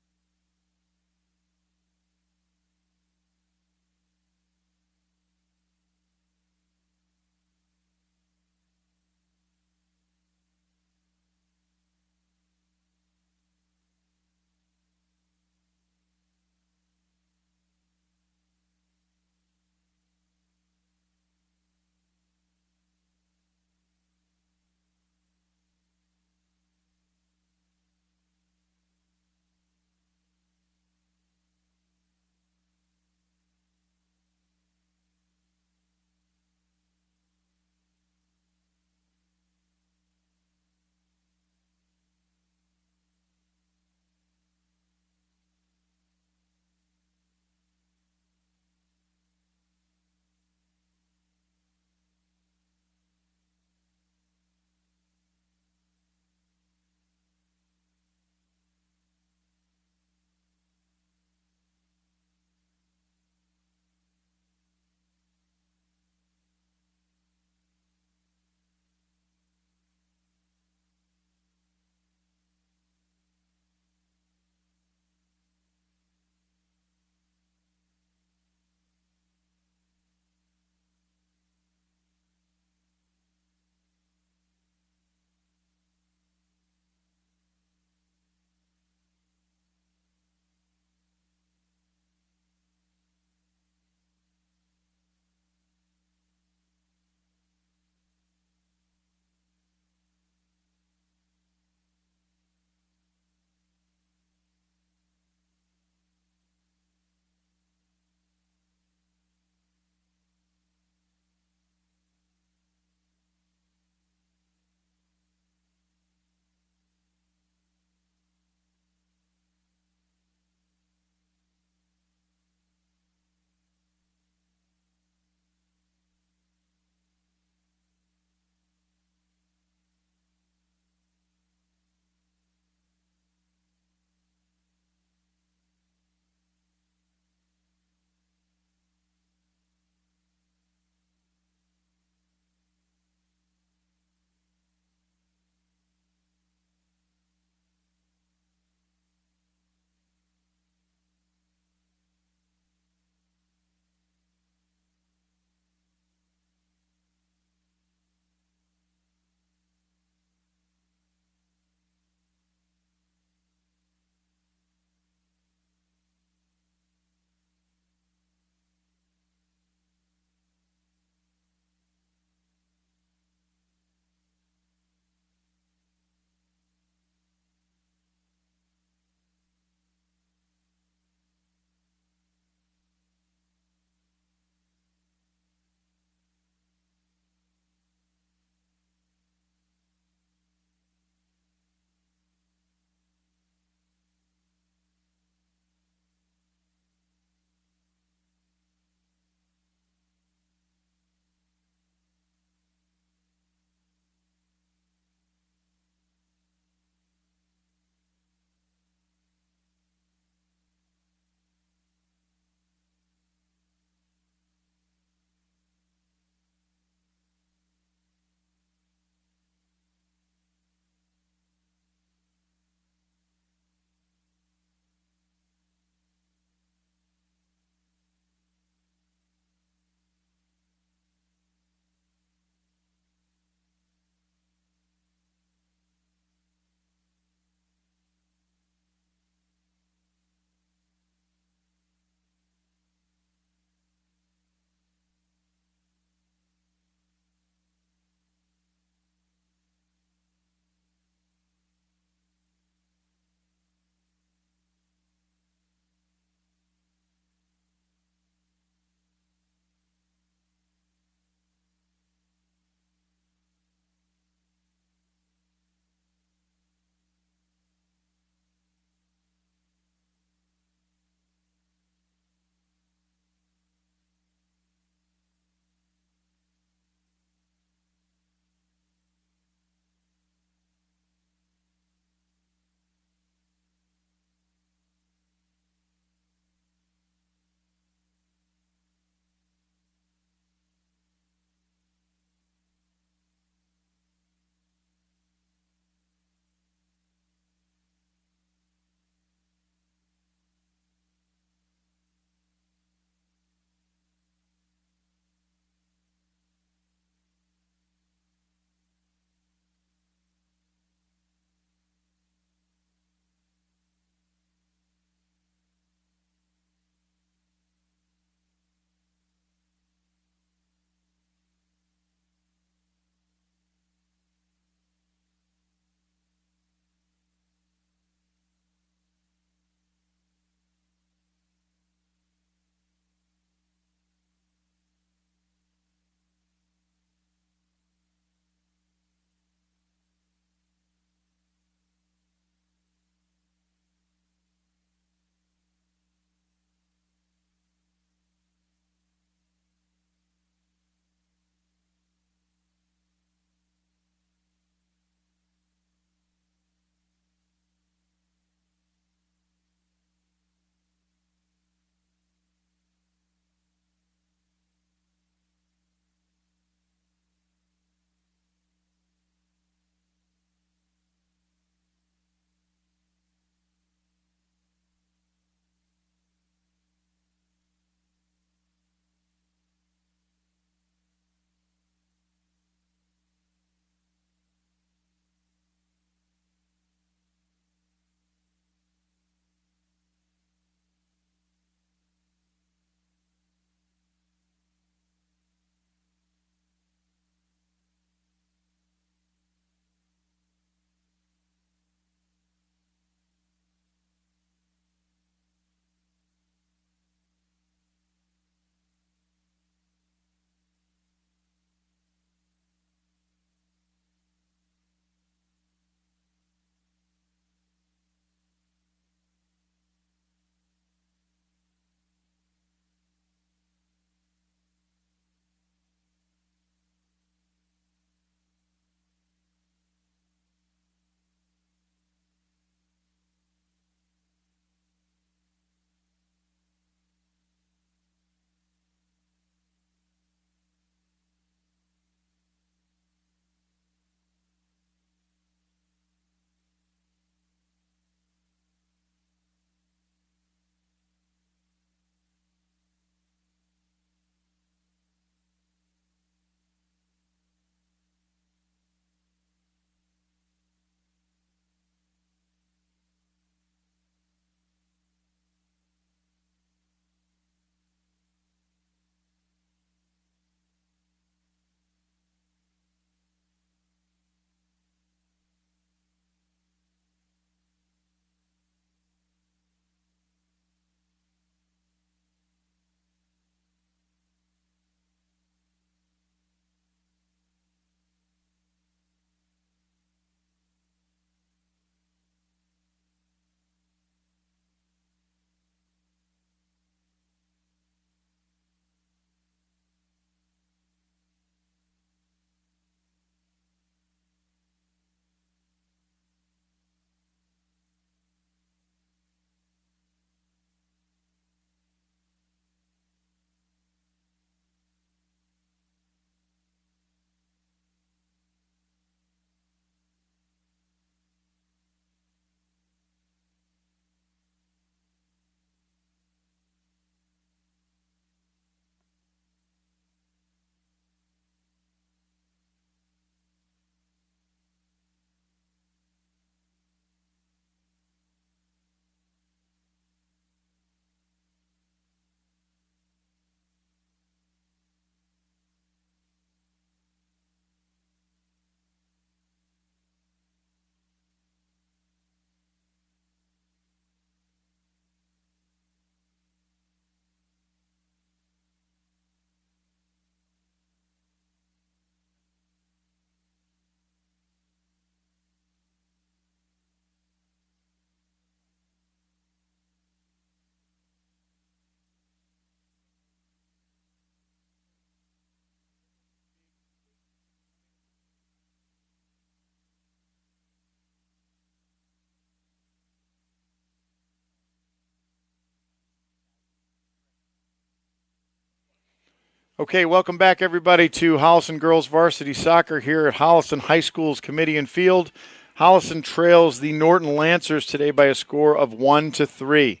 Okay, welcome back, everybody, to Holliston Girls Varsity Soccer here at Holliston High School's Kamitian Field. Holliston trails the Norton Lancers today by a score of 1-3.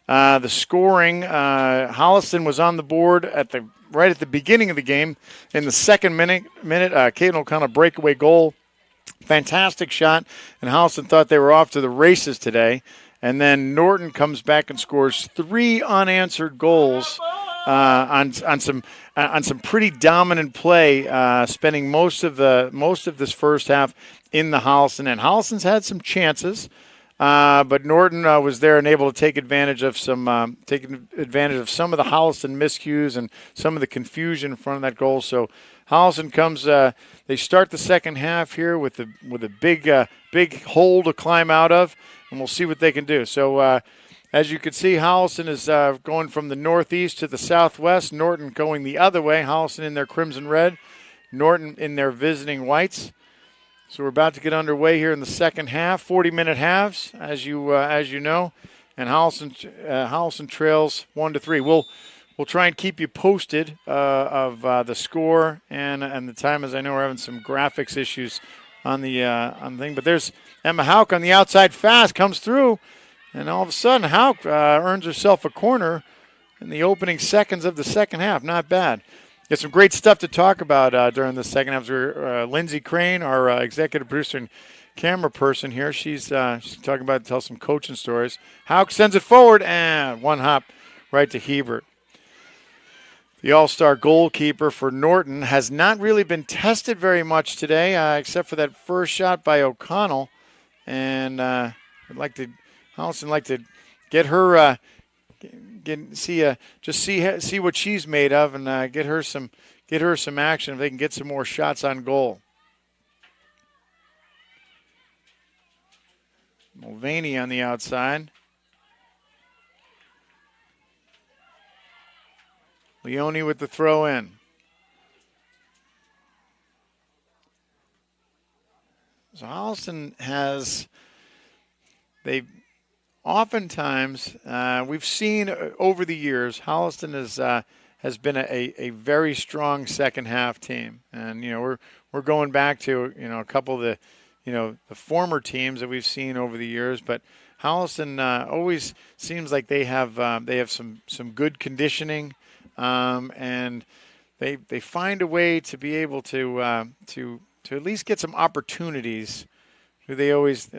The scoring, Holliston was on the board right at the beginning of the game. In the second minute, Caden O'Connell breakaway goal. Fantastic shot, and Holliston thought they were off to the races today. And then Norton comes back and scores 3 unanswered goals on some pretty dominant play, spending most of this first half in the Holliston end. Holliston's had some chances, but Norton was there and able to take advantage of some of the Holliston miscues and some of the confusion in front of that goal. So Holliston comes. They start the second half here with a big hole to climb out of, and we'll see what they can do. So as you can see, Holliston is going from the northeast to the southwest. Norton going the other way. Holliston in their crimson red. Norton in their visiting whites. So we're about to get underway here in the second half. 40-minute halves, as you know, and Holliston trails 1-3. We'll try and keep you posted of the score and the time, as I know we're having some graphics issues on the thing. But there's Emma Hauk on the outside fast, comes through, and all of a sudden Hauk earns herself a corner in the opening seconds of the second half. Not bad. Got some great stuff to talk about during the second half. Lindsay Crane, our executive producer and camera person here, she's talking about tell some coaching stories. Hauk sends it forward, and one hop right to Hebert. The all-star goalkeeper for Norton has not really been tested very much today, except for that first shot by O'Connell. And Holliston like to get her, see what she's made of, and get her some action if they can get some more shots on goal. Mulvaney on the outside. Leone with the throw in. So Holliston oftentimes, we've seen over the years, Holliston has been a very strong second half team. And, we're going back to, a couple of the former teams that we've seen over the years, but Holliston always seems like they have some good conditioning. And they find a way to be able to at least get some opportunities. They always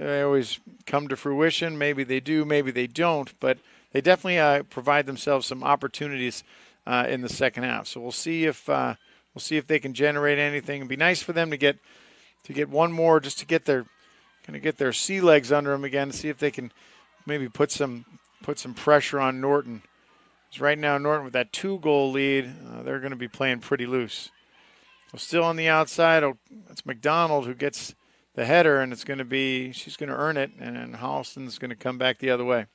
come to fruition. Maybe they do, maybe they don't, but they definitely provide themselves some opportunities in the second half. So we'll see if they can generate anything. It'd be nice for them to get one more, just to get their sea legs under them again, to see if they can maybe put some pressure on Norton. Right now, Norton with that 2-goal lead, they're going to be playing pretty loose. So still on the outside, it's McDonald who gets the header, and she's going to earn it, and Holliston's going to come back the other way.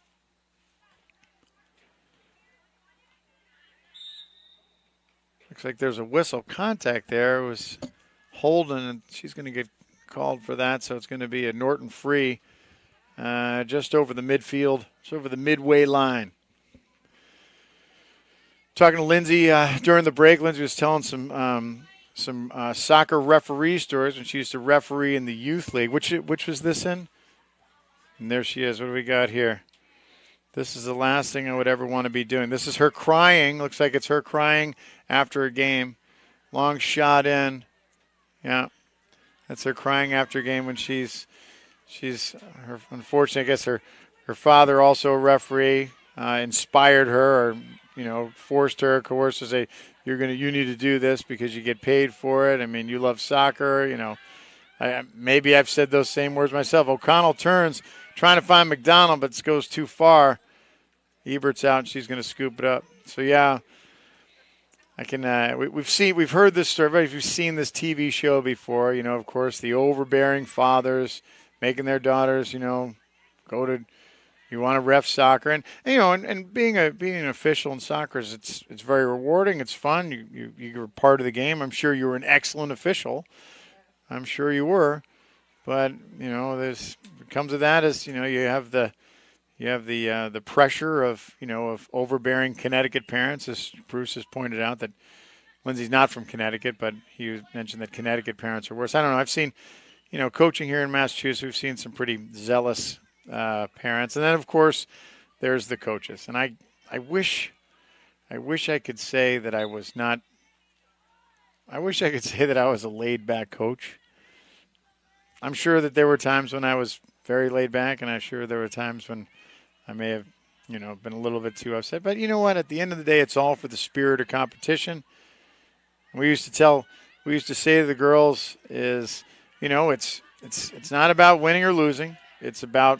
Looks like there's a whistle contact there. It was Holden, and she's going to get called for that, so it's going to be a Norton free just over the midfield, just over the midway line. Talking to Lindsay during the break, Lindsay was telling some soccer referee stories when she used to referee in the youth league. Which was this in? And there she is. What do we got here? This is the last thing I would ever want to be doing. This is her crying. Looks like it's her crying after a game. Long shot in. Yeah, that's her crying after a game when she's unfortunately, I guess her father, also a referee, inspired her, or forced her, coerced her, say, you need to do this because you get paid for it. I mean, you love soccer, maybe I've said those same words myself. O'Connell turns, trying to find McDonald, but goes too far. Ebert's out, and she's going to scoop it up. So, yeah, I can. We've heard this story. We've seen this TV show before. Of course, the overbearing fathers making their daughters, go to. You want to ref soccer, and being an official in soccer it's very rewarding. It's fun. You're part of the game. I'm sure you were an excellent official. I'm sure you were, but there's what comes of that is you have the pressure of of overbearing Connecticut parents, as Bruce has pointed out, that Lindsay's not from Connecticut, but he mentioned that Connecticut parents are worse. I don't know. I've seen, coaching here in Massachusetts, we've seen some pretty zealous parents. And then, of course, there's the coaches. And I wish I could say that I was not – I wish I could say that I was a laid-back coach. I'm sure that there were times when I was very laid back, and I'm sure there were times when I may have, been a little bit too upset. But you know what? At the end of the day, it's all for the spirit of competition. We used to say to the girls is, it's not about winning or losing. It's about,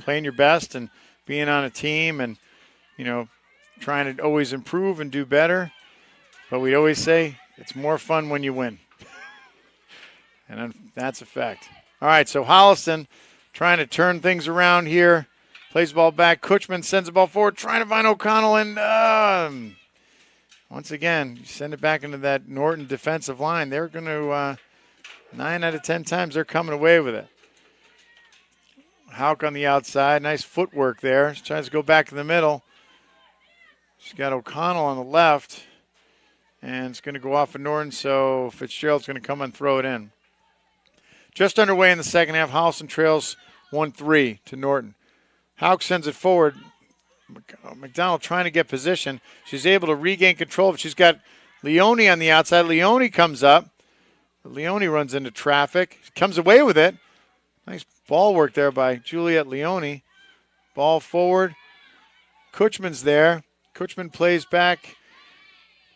playing your best and being on a team and, trying to always improve and do better. But we always say it's more fun when you win. And that's a fact. All right, so Holliston trying to turn things around here. Plays the ball back. Kutchman sends the ball forward, trying to find O'Connell. And once again, you send it back into that Norton defensive line. They're going to, 9 out of 10 times, they're coming away with it. Hauk on the outside. Nice footwork there. She tries to go back to the middle. She's got O'Connell on the left. And it's going to go off of Norton, so Fitzgerald's going to come and throw it in. Just underway in the second half. Holliston trails 1-3 to Norton. Hauk sends it forward. McDonald trying to get position. She's able to regain control, but she's got Leone on the outside. Leone comes up. Leone runs into traffic. Comes away with it. Nice ball work there by Juliet Leone. Ball forward. Kutchman's there. Kutchman plays back.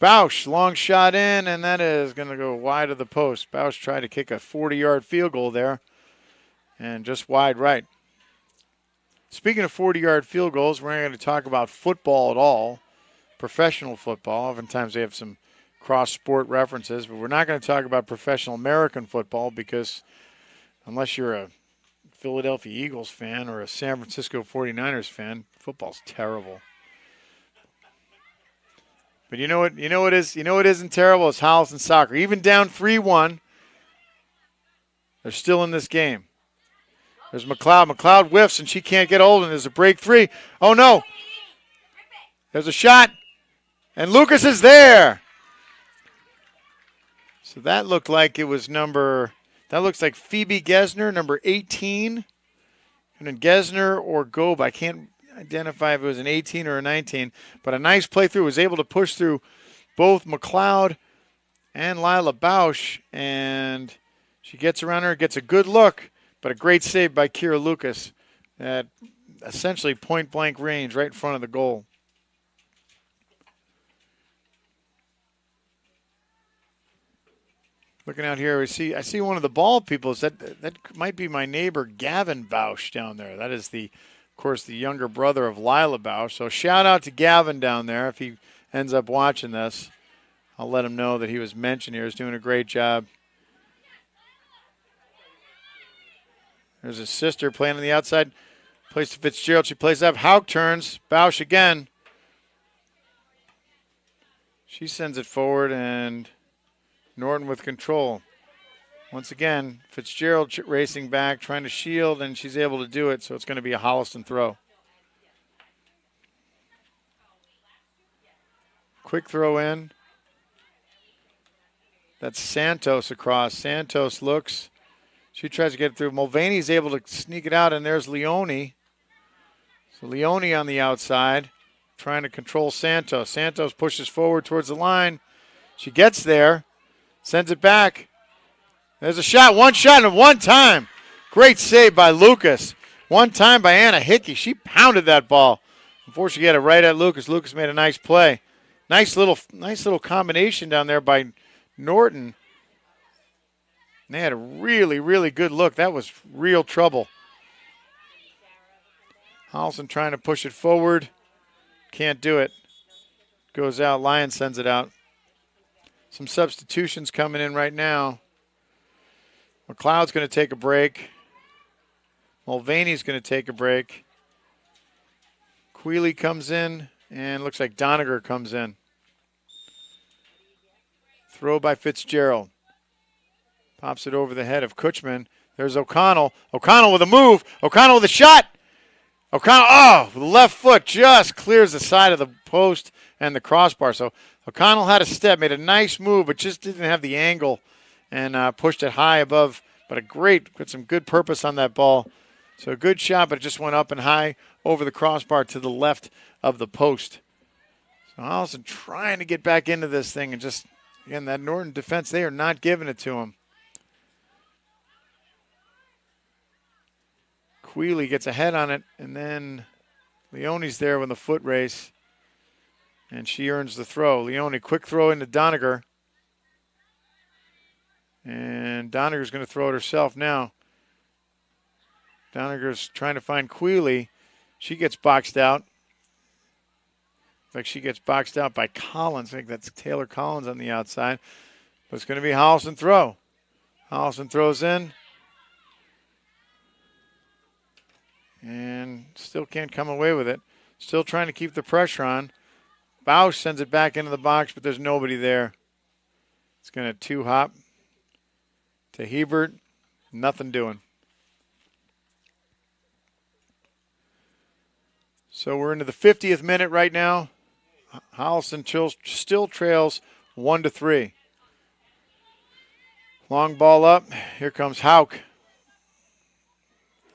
Bausch, long shot in, and that is going to go wide of the post. Bausch tried to kick a 40-yard field goal there, and just wide right. Speaking of 40-yard field goals, we're not going to talk about football at all, professional football. Oftentimes they have some cross-sport references, but we're not going to talk about professional American football because unless you're a Philadelphia Eagles fan or a San Francisco 49ers fan, football's terrible. But you know what isn't terrible is Holliston soccer. Even down 3-1, they're still in this game. There's McLeod. McLeod whiffs, and she can't get hold, and there's a break 3. Oh, no. There's a shot, and Lucas is there. So that looked like it was that looks like Phoebe Gesner, number 18. And then Gesner or Gobe. I can't identify if it was an 18 or a 19, but a nice play through. Was able to push through both McLeod and Lila Bausch, and she gets around her, gets a good look, but a great save by Kira Lucas at essentially point-blank range right in front of the goal. Looking out here, I see one of the ball people. That might be my neighbor Gavin Bausch down there. That is of course, the younger brother of Lila Bausch. So shout out to Gavin down there. If he ends up watching this, I'll let him know that he was mentioned here. He's doing a great job. There's his sister playing on the outside. Plays to Fitzgerald. She plays up. Hauk turns. Bausch again. She sends it forward, and Norton with control. Once again, Fitzgerald racing back, trying to shield, and she's able to do it, so it's going to be a Holliston throw. Quick throw in. That's Santos across. Santos looks. She tries to get it through. Mulvaney's able to sneak it out, and there's Leone. So Leone on the outside, trying to control Santos. Santos pushes forward towards the line. She gets there, sends it back. There's a shot, one shot, and one time. Great save by Lucas. One time by Anna Hickey. She pounded that ball before she got it right at Lucas. Lucas made a nice play. Nice little combination down there by Norton. And they had a really, really good look. That was real trouble. Holliston trying to push it forward. Can't do it. Goes out. Lyon sends it out. Some substitutions coming in right now. McLeod's going to take a break. Mulvaney's going to take a break. Quealy comes in, and looks like Doniger comes in. Throw by Fitzgerald. Pops it over the head of Kutchman. There's O'Connell. O'Connell with a move. O'Connell with a shot. O'Connell, with the left foot, just clears the side of the post and the crossbar. So O'Connell had a step, made a nice move, but just didn't have the angle and pushed it high above. But put some good purpose on that ball. So a good shot, but it just went up and high over the crossbar to the left of the post. So Holliston trying to get back into this thing and just, again, that Norton defense, they are not giving it to him. Quealy gets ahead on it, and then Leone's there with a foot race, and she earns the throw. Leone, quick throw into Doniger. And Doniger's going to throw it herself now. Doniger's trying to find Quealy. She gets boxed out. In fact, she gets boxed out by Collins. I think that's Taylor Collins on the outside. But it's going to be Holliston throw. Holliston throws in. And still can't come away with it. Still trying to keep the pressure on. Bausch sends it back into the box, but there's nobody there. It's going to two-hop to Hebert. Nothing doing. So we're into the 50th minute right now. Holliston still trails 1-3. Long ball up. Here comes Hauk.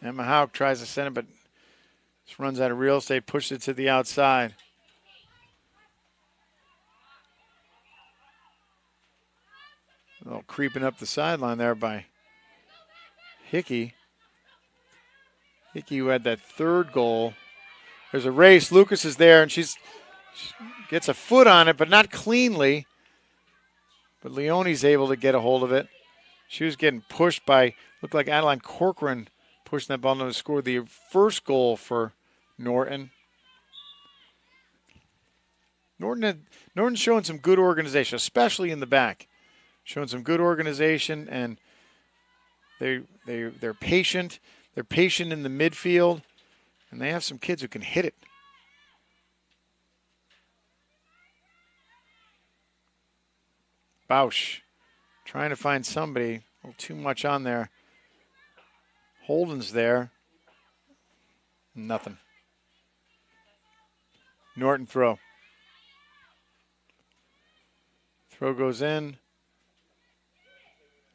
Emma Hauk tries to send it, but just runs out of real estate, pushes it to the outside. A little creeping up the sideline there by Hickey. Hickey, who had that third goal. There's a race. Lucas is there, and she gets a foot on it, but not cleanly. But Leone's able to get a hold of it. She was getting pushed by, looked like Adeline Corcoran pushing that ball to score the first goal for Norton. Norton's showing some good organization, especially in the back. Showing some good organization, and they're patient. They're patient in the midfield, and they have some kids who can hit it. Bausch trying to find somebody. A little too much on there. Holden's there. Nothing. Norton throw. Throw goes in.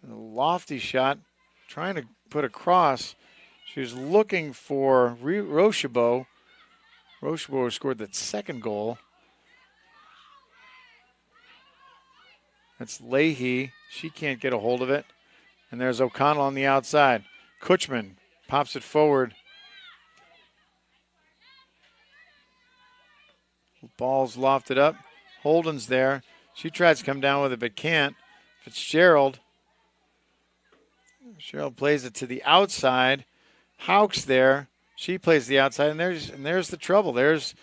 A lofty shot. Trying to put across. She was looking for Rochebeau. Rochebeau scored that second goal. That's Leahy. She can't get a hold of it. And there's O'Connell on the outside. Kutchman pops it forward. Ball's lofted up. Holden's there. She tries to come down with it but can't. Fitzgerald plays it to the outside. Hauk's there. She plays the outside, and there's the trouble. There's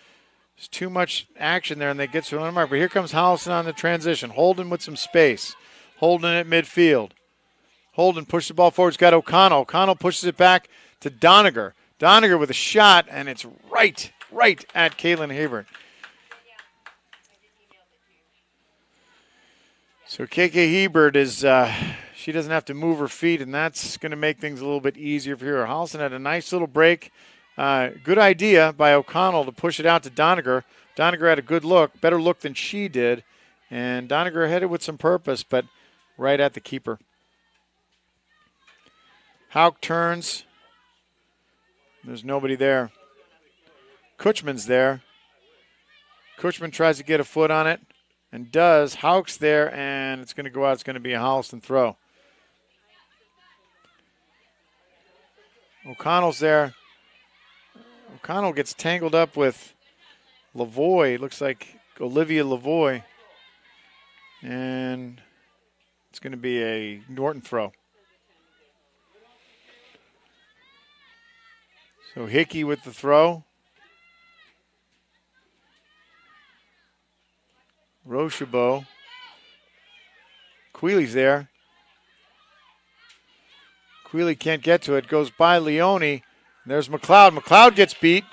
too much action there, and they get to an mark. But here comes Holliston on the transition. Holden with some space. Holden at midfield. Holden pushes the ball forward. He's got O'Connell. O'Connell pushes it back to Doniger. Doniger with a shot, and it's right at Caitlin Hebert. So KK Hebert is, she doesn't have to move her feet, and that's going to make things a little bit easier for her. Holliston had a nice little break. Good idea by O'Connell to push it out to Doniger. Doniger had a good look, better look than she did, and Doniger headed with some purpose, but right at the keeper. Hauk turns. There's nobody there. Kutchman's there. Kutchman tries to get a foot on it and does. Hauk's there, and it's going to go out. It's going to be a Holliston throw. O'Connell's there. O'Connell gets tangled up with Lavoie. Looks like Olivia Lavoie. And it's going to be a Norton throw. So Hickey with the throw. Rochebeau. Quealy's there. Quealy can't get to it. Goes by Leone. There's McLeod. McLeod gets beat.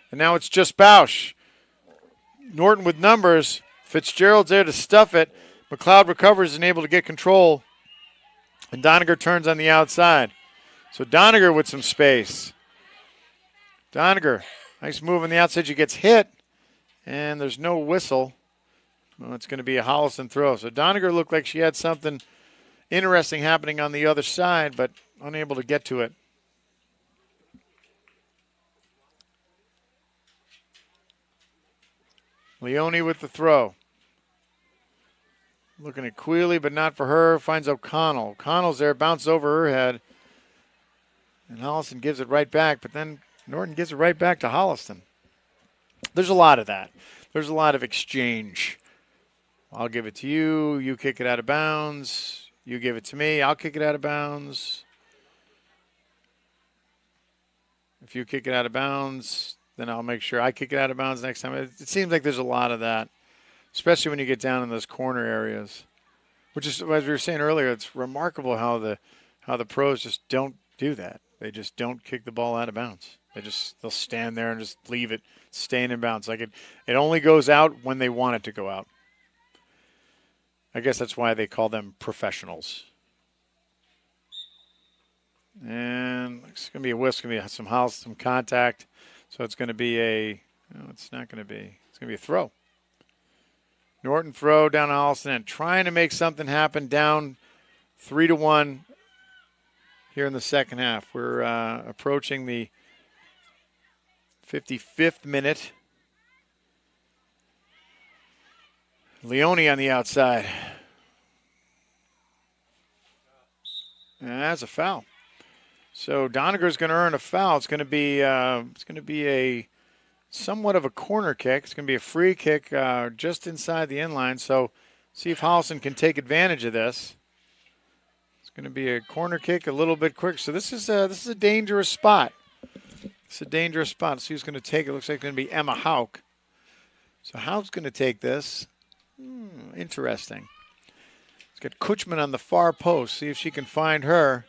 And now it's just Bausch. Norton with numbers. Fitzgerald's there to stuff it. McLeod recovers and able to get control. And Doniger turns on the outside. So Doniger with some space. Doniger, nice move on the outside. She gets hit. And there's no whistle. Well, it's going to be a Holliston throw. So Doniger looked like she had something interesting happening on the other side, but unable to get to it. Leone with the throw. Looking at Quealy, but not for her. Finds O'Connell. O'Connell's there, bounces over her head. And Holliston gives it right back, but then Norton gives it right back to Holliston. There's a lot of that. There's a lot of exchange. I'll give it to you. You kick it out of bounds. You give it to me. I'll kick it out of bounds. If you kick it out of bounds, then I'll make sure I kick it out of bounds next time. It seems like there's a lot of that, especially when you get down in those corner areas, which is, as we were saying earlier, it's remarkable how the pros just don't do that. They just don't kick the ball out of bounds. They'll stand there and just leave it staying in bounds. Like it only goes out when they want it to go out. I guess that's why they call them professionals. And it's going to be a whisk. It's going to be some contact. So it's going to be it's not going to be. It's going to be a throw. Norton throw down to Holliston and trying to make something happen, down 3-1 here in the second half. We're approaching the 55th minute. Leone on the outside. And that's a foul. So Doniger's going to earn a foul. It's going to be a somewhat of a corner kick. It's going to be a free kick just inside the end line. So see if Holliston can take advantage of this. It's going to be a corner kick a little bit quick. So this is a dangerous spot. It's a dangerous spot. Let's see who's going to take it. Looks like it's going to be Emma Hauk. So Hauk's going to take this. Interesting. Let's get Kutchman on the far post. See if she can find her.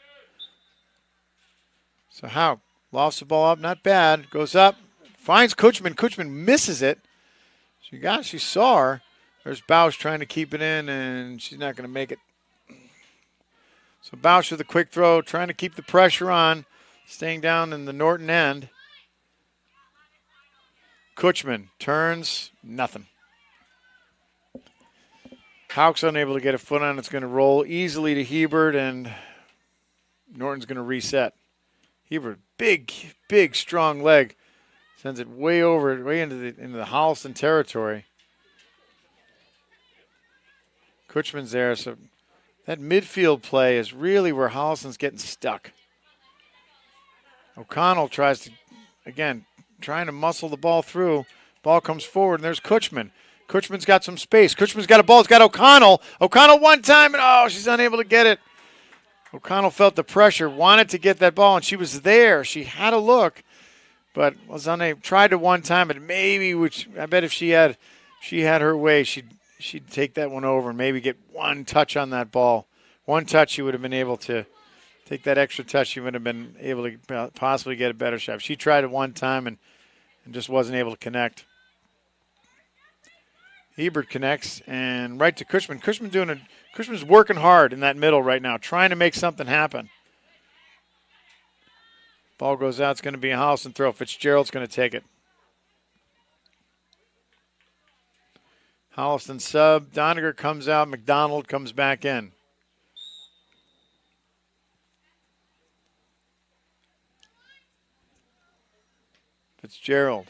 So Hauk lofts the ball up. Not bad. Goes up. Finds Kutchman. Kutchman misses it. She saw her. There's Bausch trying to keep it in, and she's not going to make it. So Bausch with a quick throw, trying to keep the pressure on, staying down in the Norton end. Kutchman turns, nothing. Hauk's unable to get a foot on it. It's going to roll easily to Hebert, and Norton's going to reset. Hebert, big, strong leg. Sends it way into the Holliston territory. Kutchman's there, so that midfield play is really where Holliston's getting stuck. O'Connell tries to, again, trying to muscle the ball through. Ball comes forward, and there's Kutchman. Kutchman's got some space. Kutchman's got a ball. It's got O'Connell. O'Connell one time, and she's unable to get it. O'Connell felt the pressure, wanted to get that ball, and she was there. She had a look, but was unable. Tried to one time, but maybe, which I bet if she had her way, she'd take that one over and maybe get one touch on that ball. One touch, she would have been able to take that extra touch. She would have been able to possibly get a better shot. She tried it one time and just wasn't able to connect. Hebert connects and right to Kutchman. Kutchman's working hard in that middle right now, trying to make something happen. Ball goes out. It's going to be a Holliston throw. Fitzgerald's going to take it. Holliston sub. Doniger comes out. McDonald comes back in. Fitzgerald.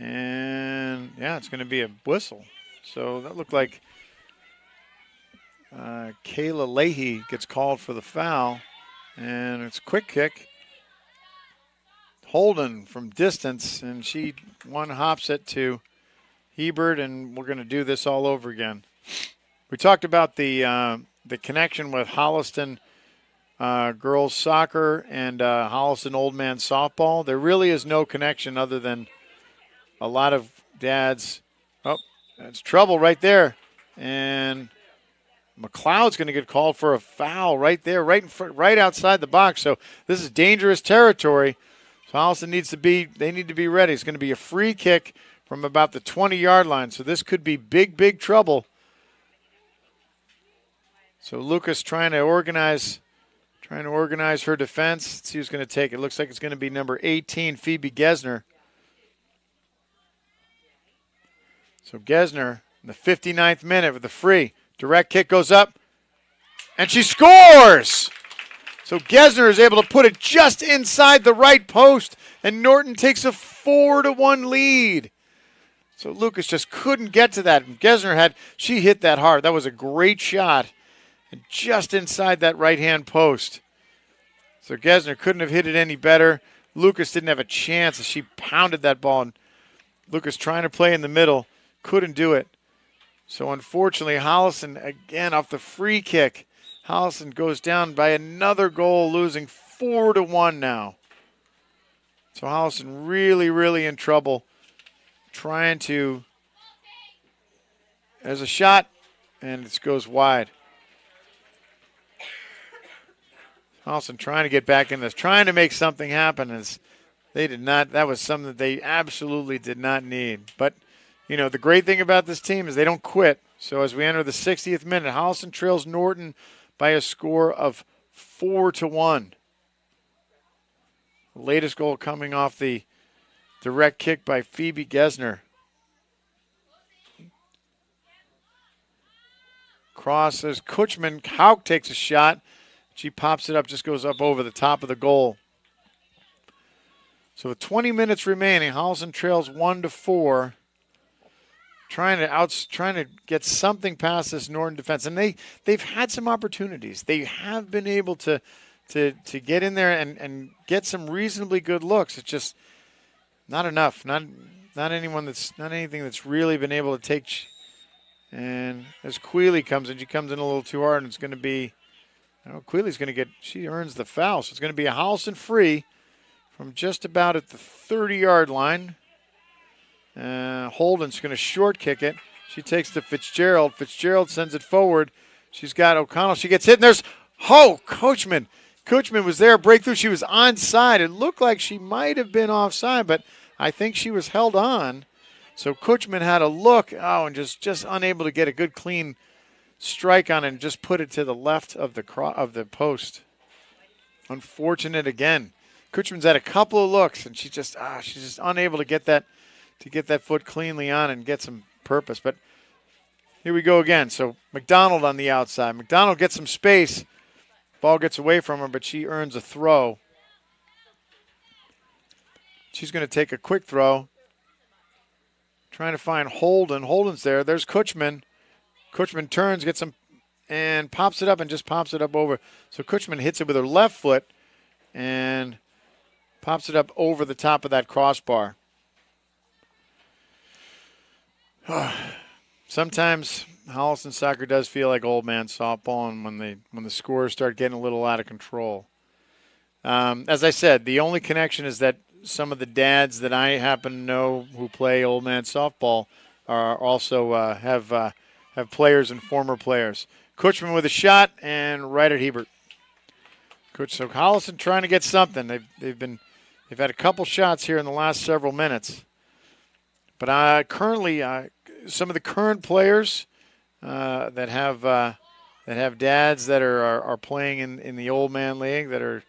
And, it's going to be a whistle. So that looked like Kayla Leahy gets called for the foul. And it's a quick kick. Holden from distance, and she one-hops it to Hebert, and we're going to do this all over again. We talked about the connection with Holliston girls soccer and Holliston old man softball. There really is no connection other than a lot of dads. Oh, that's trouble right there. And McLeod's going to get called for a foul right there, right in front, right outside the box. So this is dangerous territory. So Holliston needs to be ready. It's going to be a free kick from about the 20-yard line. So this could be big trouble. So Lucas trying to organize her defense. Let's see who's going to take it. Looks like it's going to be number 18, Phoebe Gesner. So Gesner In the 59th minute with the free. Direct kick goes up, and she scores! So Gesner is able to put it just inside the right post, and Norton takes a 4-1 lead. So Lucas just couldn't get to that. Gesner she hit that hard. That was a great shot, and just inside that right-hand post. So Gesner couldn't have hit it any better. Lucas didn't have a chance as she pounded that ball, and Lucas trying to play in the middle, couldn't do it. So unfortunately, Holliston, again, off the free kick, Holliston goes down by another goal, losing 4-1 now. So Holliston really, really in trouble, trying to, there's a shot, and it goes wide. Holliston trying to get back in this, trying to make something happen. As they did not, that was something that they absolutely did not need. But, the great thing about this team is they don't quit. So as we enter the 60th minute, Holliston trails Norton by a score of 4-1. The latest goal coming off the direct kick by Phoebe Gesner. Cross as Kutchman. Hauk takes a shot. She pops it up, just goes up over the top of the goal. So with 20 minutes remaining, Holliston trails 1-4. Trying to get something past this Norton defense, and they've had some opportunities. They have been able to get in there and get some reasonably good looks. It's just not enough. Not anything that's really been able to take. And as Queeley comes in, she comes in a little too hard, and it's going to be. Queeley's going to get. She earns the foul, so it's going to be a Holliston free from just about at the 30-yard line. Holden's going to short kick it. She takes to Fitzgerald. Fitzgerald sends it forward. She's got O'Connell. She gets hit, and there's Coachman. Coachman was there, breakthrough. She was onside. It looked like she might have been offside, but I think she was held on. So Coachman had a look, and just unable to get a good clean strike on it and just put it to the left of the post. Unfortunate again. Coachman's had a couple of looks, and she's just unable to get that foot cleanly on and get some purpose. But here we go again. So McDonald on the outside. McDonald gets some space. Ball gets away from her, but she earns a throw. She's going to take a quick throw. Trying to find Holden. Holden's there. There's Kutchman. Kutchman turns, gets him, and pops it up and just pops it up over. So Kutchman hits it with her left foot and pops it up over the top of that crossbar. Sometimes Holliston soccer does feel like old man softball, and when the scores start getting a little out of control. As I said, the only connection is that some of the dads that I happen to know who play old man softball are also have players and former players. Kutchman with a shot and right at Hebert. So Holliston trying to get something. They've had a couple shots here in the last several minutes, but currently some of the current players that have dads that are playing in the old man league that are,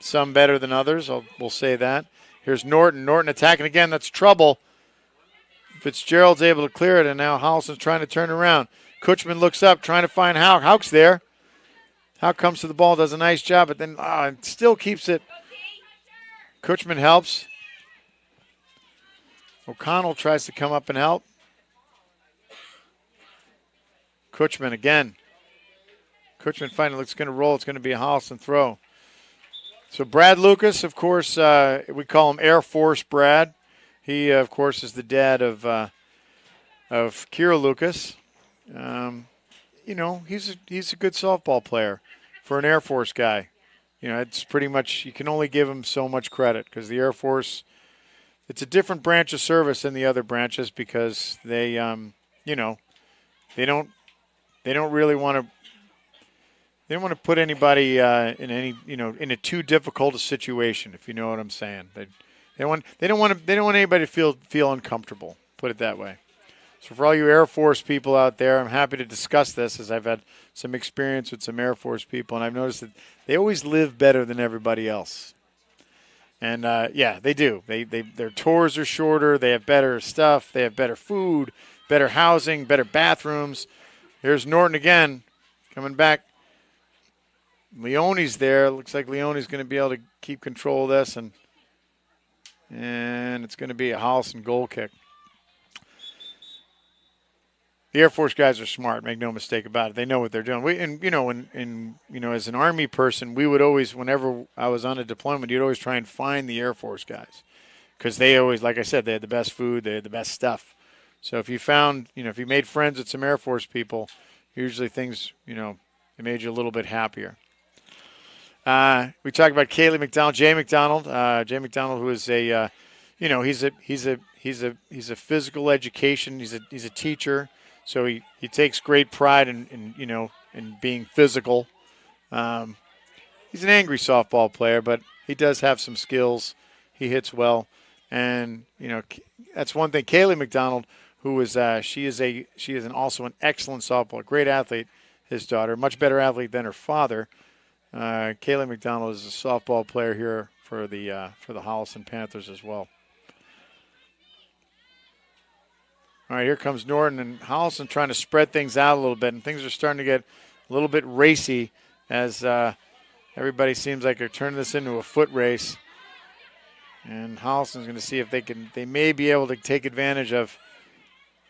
some better than others. We'll say that. Here's Norton. Norton attacking again. That's trouble. Fitzgerald's able to clear it, and now Holliston's trying to turn around. Kutchman looks up, trying to find Hauk. Hauk's there. Hauk comes to the ball, does a nice job, but then still keeps it. Kutchman helps. O'Connell tries to come up and help. Kutchman again. Kutchman finally looks going to roll. It's going to be a Holliston throw. So Brad Lucas, of course, we call him Air Force Brad. He, of course, is the dad of Kira Lucas. He's a good softball player for an Air Force guy. It's pretty much, you can only give him so much credit because the Air Force, it's a different branch of service than the other branches because they don't really want to. They don't want to put anybody in a too difficult a situation, if you know what I'm saying. They don't want anybody to feel uncomfortable. Put it that way. So for all you Air Force people out there, I'm happy to discuss this as I've had some experience with some Air Force people, and I've noticed that they always live better than everybody else. And they do. Their tours are shorter. They have better stuff. They have better food. better housing, better bathrooms. Here's Norton again, coming back. Leone's there. Looks like Leone's going to be able to keep control of this, and it's going to be a Holliston goal kick. The Air Force guys are smart. Make no mistake about it. They know what they're doing. As an Army person, we would always, whenever I was on a deployment, you'd always try and find the Air Force guys because they always, like I said, they had the best food, they had the best stuff. So if you found, if you made friends with some Air Force people, usually things, it made you a little bit happier. We talked about Kaylee McDonald, Jay McDonald, who is a, he's a physical education. He's a teacher, so he takes great pride in being physical. He's an angry softball player, but he does have some skills. He hits well, and that's one thing. Kaylee McDonald, who is she is also an excellent softball, great athlete. His daughter, much better athlete than her father. Kaylee McDonald is a softball player here for the Holliston Panthers as well. All right, here comes Norton, and Holliston trying to spread things out a little bit, and things are starting to get a little bit racy as everybody seems like they're turning this into a foot race. And Holliston's going to see if they may be able to take advantage of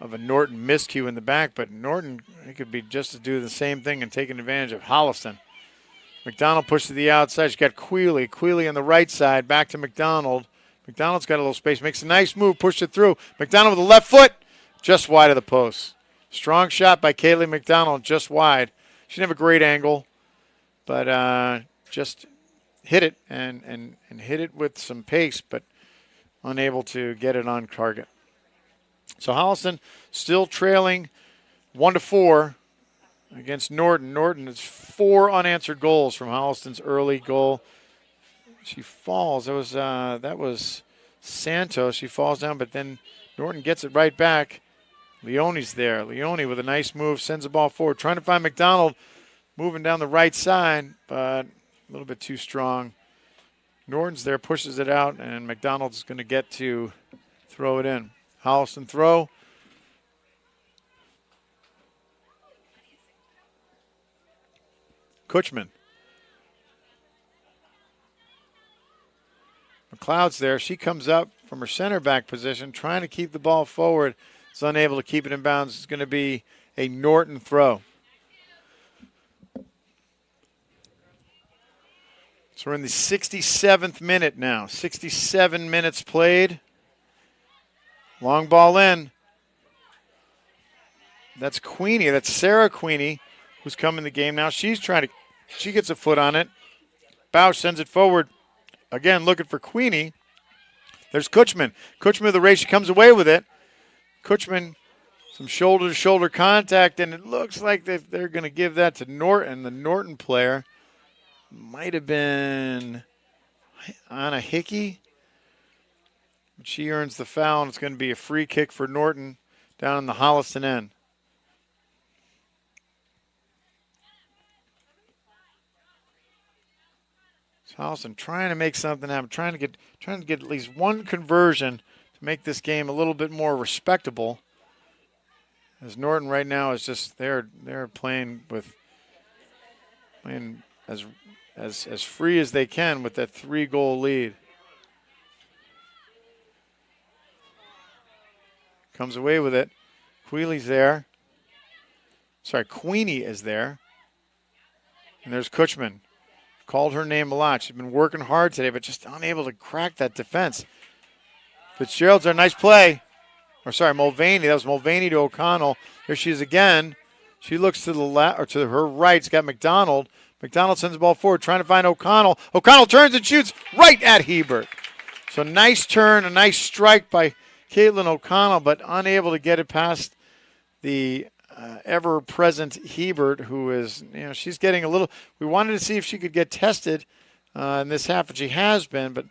a Norton miscue in the back, but Norton, he could be just to do the same thing and taking advantage of Holliston. McDonald pushed to the outside. She's got Quealy. Quealy on the right side. Back to McDonald. McDonald's got a little space. Makes a nice move. Pushed it through. McDonald with the left foot. Just wide of the post. Strong shot by Kaylee McDonald. Just wide. She didn't have a great angle, but just hit it and hit it with some pace, but unable to get it on target. So Holliston still trailing 1-4. Against Norton. Norton is 4 unanswered goals from Holliston's early goal. She falls. That was Santos. She falls down, but then Norton gets it right back. Leone's there. Leone with a nice move sends the ball forward. Trying to find McDonald moving down the right side, but a little bit too strong. Norton's there, pushes it out, and McDonald's going to get to throw it in. Holliston throw. Kutchman. McLeod's there. She comes up from her center back position, trying to keep the ball forward. Is unable to keep it in bounds. It's going to be a Norton throw. So we're in the 67th minute now. 67 minutes played. Long ball in. That's Queenie. That's Sarah Queenie, who's come in the game now. She gets a foot on it. Bausch sends it forward. Again, looking for Queenie. There's Kutchman. Kutchman with the race. She comes away with it. Kutchman, some shoulder-to-shoulder contact, and it looks like they're going to give that to Norton. The Norton player might have been Anna Hickey. She earns the foul, and it's going to be a free kick for Norton down in the Holliston end. Holliston trying to make something happen, trying to get at least one conversion to make this game a little bit more respectable. As Norton right now is just they're playing as free as they can with that 3-goal lead. Comes away with it. Quealy's there. Queenie is there. And there's Kutchman. Called her name a lot. She's been working hard today, but just unable to crack that defense. Fitzgerald's a nice play. Mulvaney. That was Mulvaney to O'Connell. Here she is again. She looks to the left or to her right. It's got McDonald. McDonald sends the ball forward, trying to find O'Connell. O'Connell turns and shoots right at Hebert. So nice turn, a nice strike by Caitlin O'Connell, but unable to get it past the ever-present Hebert, who is, she's getting a little. We wanted to see if she could get tested in this half, and she has been, but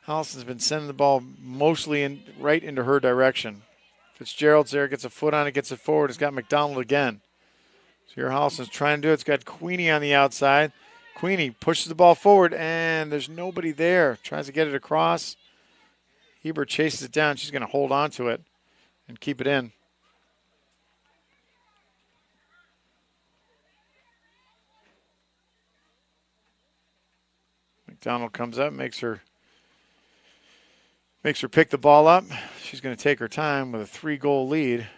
Holliston's been sending the ball mostly right into her direction. Fitzgerald's there, gets a foot on it, gets it forward. It's got McDonald again. So here Holliston's trying to do it. It's got Queenie on the outside. Queenie pushes the ball forward, and there's nobody there. Tries to get it across. Hebert chases it down. She's going to hold on to it and keep it in. McDonald comes up, makes her pick the ball up. She's going to take her time with a 3-goal lead.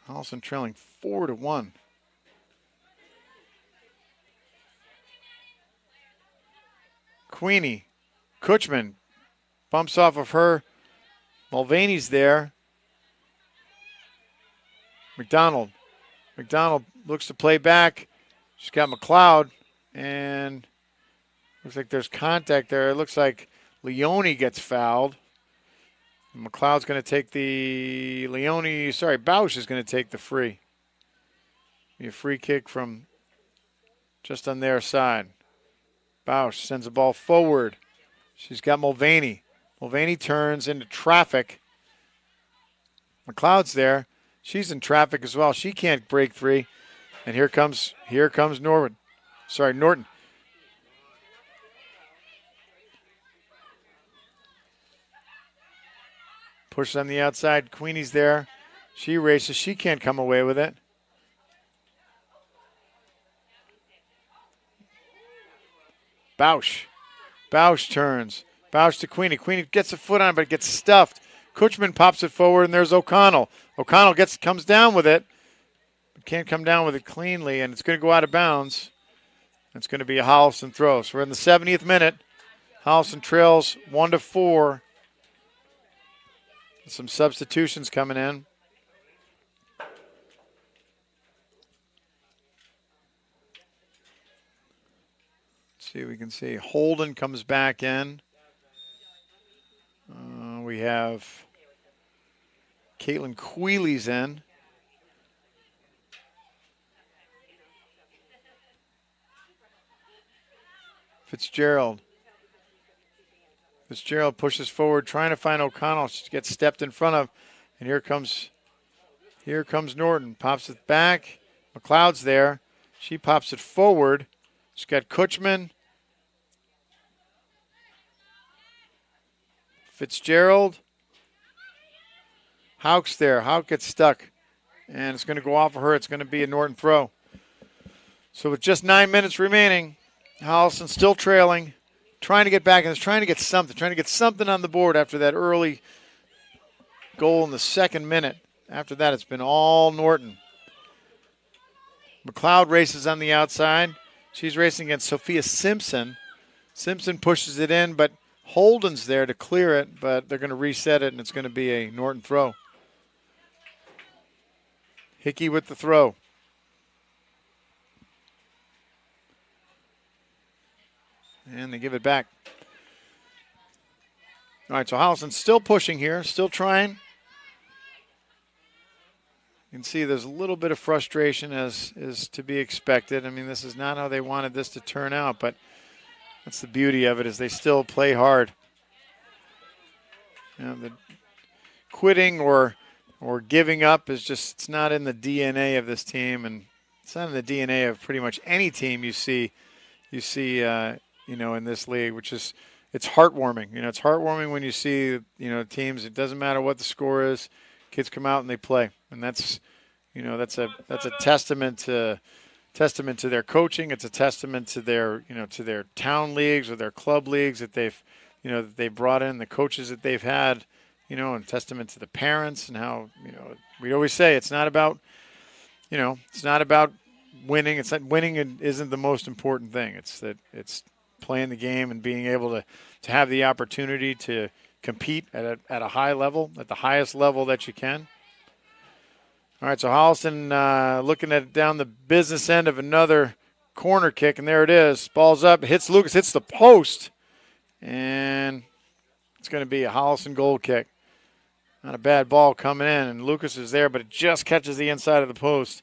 Holliston trailing 4-1. Queenie, Kutchman bumps off of her. Mulvaney's there. McDonald looks to play back. She's got McLeod, and looks like there's contact there. It looks like Leone gets fouled. McLeod's going to take Bausch is going to take the free. Be a free kick from just on their side. Bausch sends the ball forward. She's got Mulvaney. Mulvaney turns into traffic. McLeod's there. She's in traffic as well. She can't break free. And here comes Norton. Norton. Pushes on the outside. Queenie's there. She races. She can't come away with it. Bausch turns. Bausch to Queenie. Queenie gets a foot on it, but it gets stuffed. Kutchman pops it forward, and there's O'Connell. O'Connell comes down with it, but can't come down with it cleanly, and it's going to go out of bounds. It's going to be a Holliston throw. So we're in the 70th minute. Holliston trails 1-4. Some substitutions coming in. See if we can see. Holden comes back in. We have Caitlin Queely's in. Fitzgerald pushes forward, trying to find O'Connell. She gets stepped in front of, and here comes Norton. Pops it back. McLeod's there. She pops it forward. She's got Kutchman. Fitzgerald. Hauk's there. Hauk gets stuck. And it's going to go off of her. It's going to be a Norton throw. So with just 9 minutes remaining, Holliston still trailing, trying to get back, and trying to get something on the board after that early goal in the second minute. After that, it's been all Norton. McLeod races on the outside. She's racing against Sophia Simpson. Simpson pushes it in, but Holden's there to clear it, but they're going to reset it, and it's going to be a Norton throw. Hickey with the throw. And they give it back. All right, so Holliston's still pushing here, still trying. You can see there's a little bit of frustration as is to be expected. I mean, this is not how they wanted this to turn out, but that's the beauty of it, is they still play hard. You know, the quitting or giving up is just, it's not in the DNA of this team, and it's not in the DNA of pretty much any team you see, in this league, which is, it's heartwarming. You know, it's heartwarming when you see, teams, it doesn't matter what the score is, kids come out and they play. And that's, that's a testament to their coaching. It's a testament to their town leagues or their club leagues that they've brought in, the coaches that they've had, and testament to the parents and how, we always say it's not about winning. It's not winning isn't the most important thing. It's that it's playing the game and being able to have the opportunity to compete at a high level, at the highest level that you can. All right, so Holliston looking at down the business end of another corner kick, and there it is. Ball's up, hits Lucas, hits the post, and it's going to be a Holliston goal kick. Not a bad ball coming in, and Lucas is there, but it just catches the inside of the post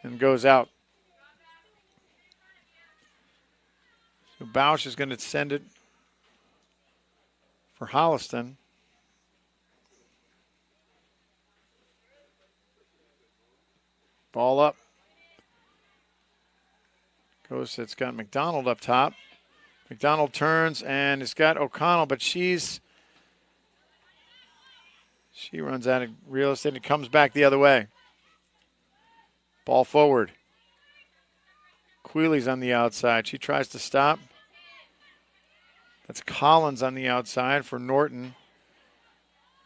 and goes out. So Bausch is going to send it for Holliston. Ball up. It's got McDonald up top. McDonald turns, and it's got O'Connell, but she runs out of real estate and comes back the other way. Ball forward. Queely's on the outside. She tries to stop. That's Collins on the outside for Norton.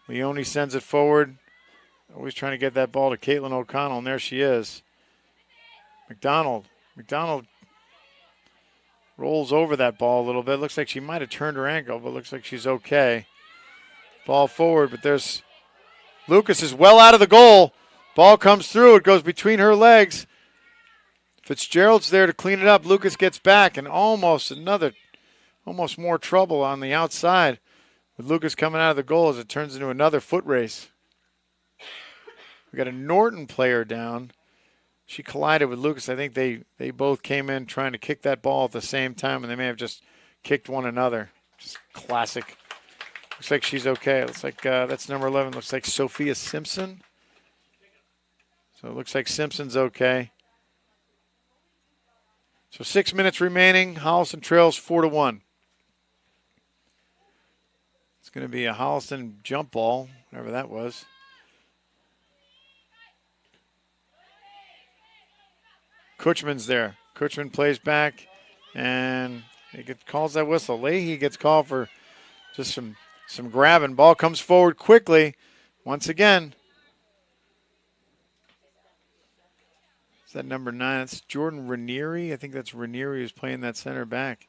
Leone sends it forward. Always trying to get that ball to Caitlin O'Connell, and there she is. McDonald rolls over that ball a little bit. Looks like she might have turned her ankle, but looks like she's okay. Ball forward, but there's Lucas is well out of the goal. Ball comes through. It goes between her legs. Fitzgerald's there to clean it up. Lucas gets back, and almost more trouble on the outside with Lucas coming out of the goal as it turns into another foot race. We got a Norton player down. She collided with Lucas. I think they both came in trying to kick that ball at the same time, and they may have just kicked one another. Just classic. Looks like she's okay. It looks like that's number 11. Looks like Sophia Simpson. So it looks like Simpson's okay. So 6 minutes remaining. Holliston trails 4-1. It's going to be a Holliston jump ball, whatever that was. Kutchman's there. Kutchman plays back, and he calls that whistle. Leahy gets called for just some grabbing. Ball comes forward quickly. Once again, is that number 9? It's Jordan Ranieri. I think that's Ranieri who's playing that center back.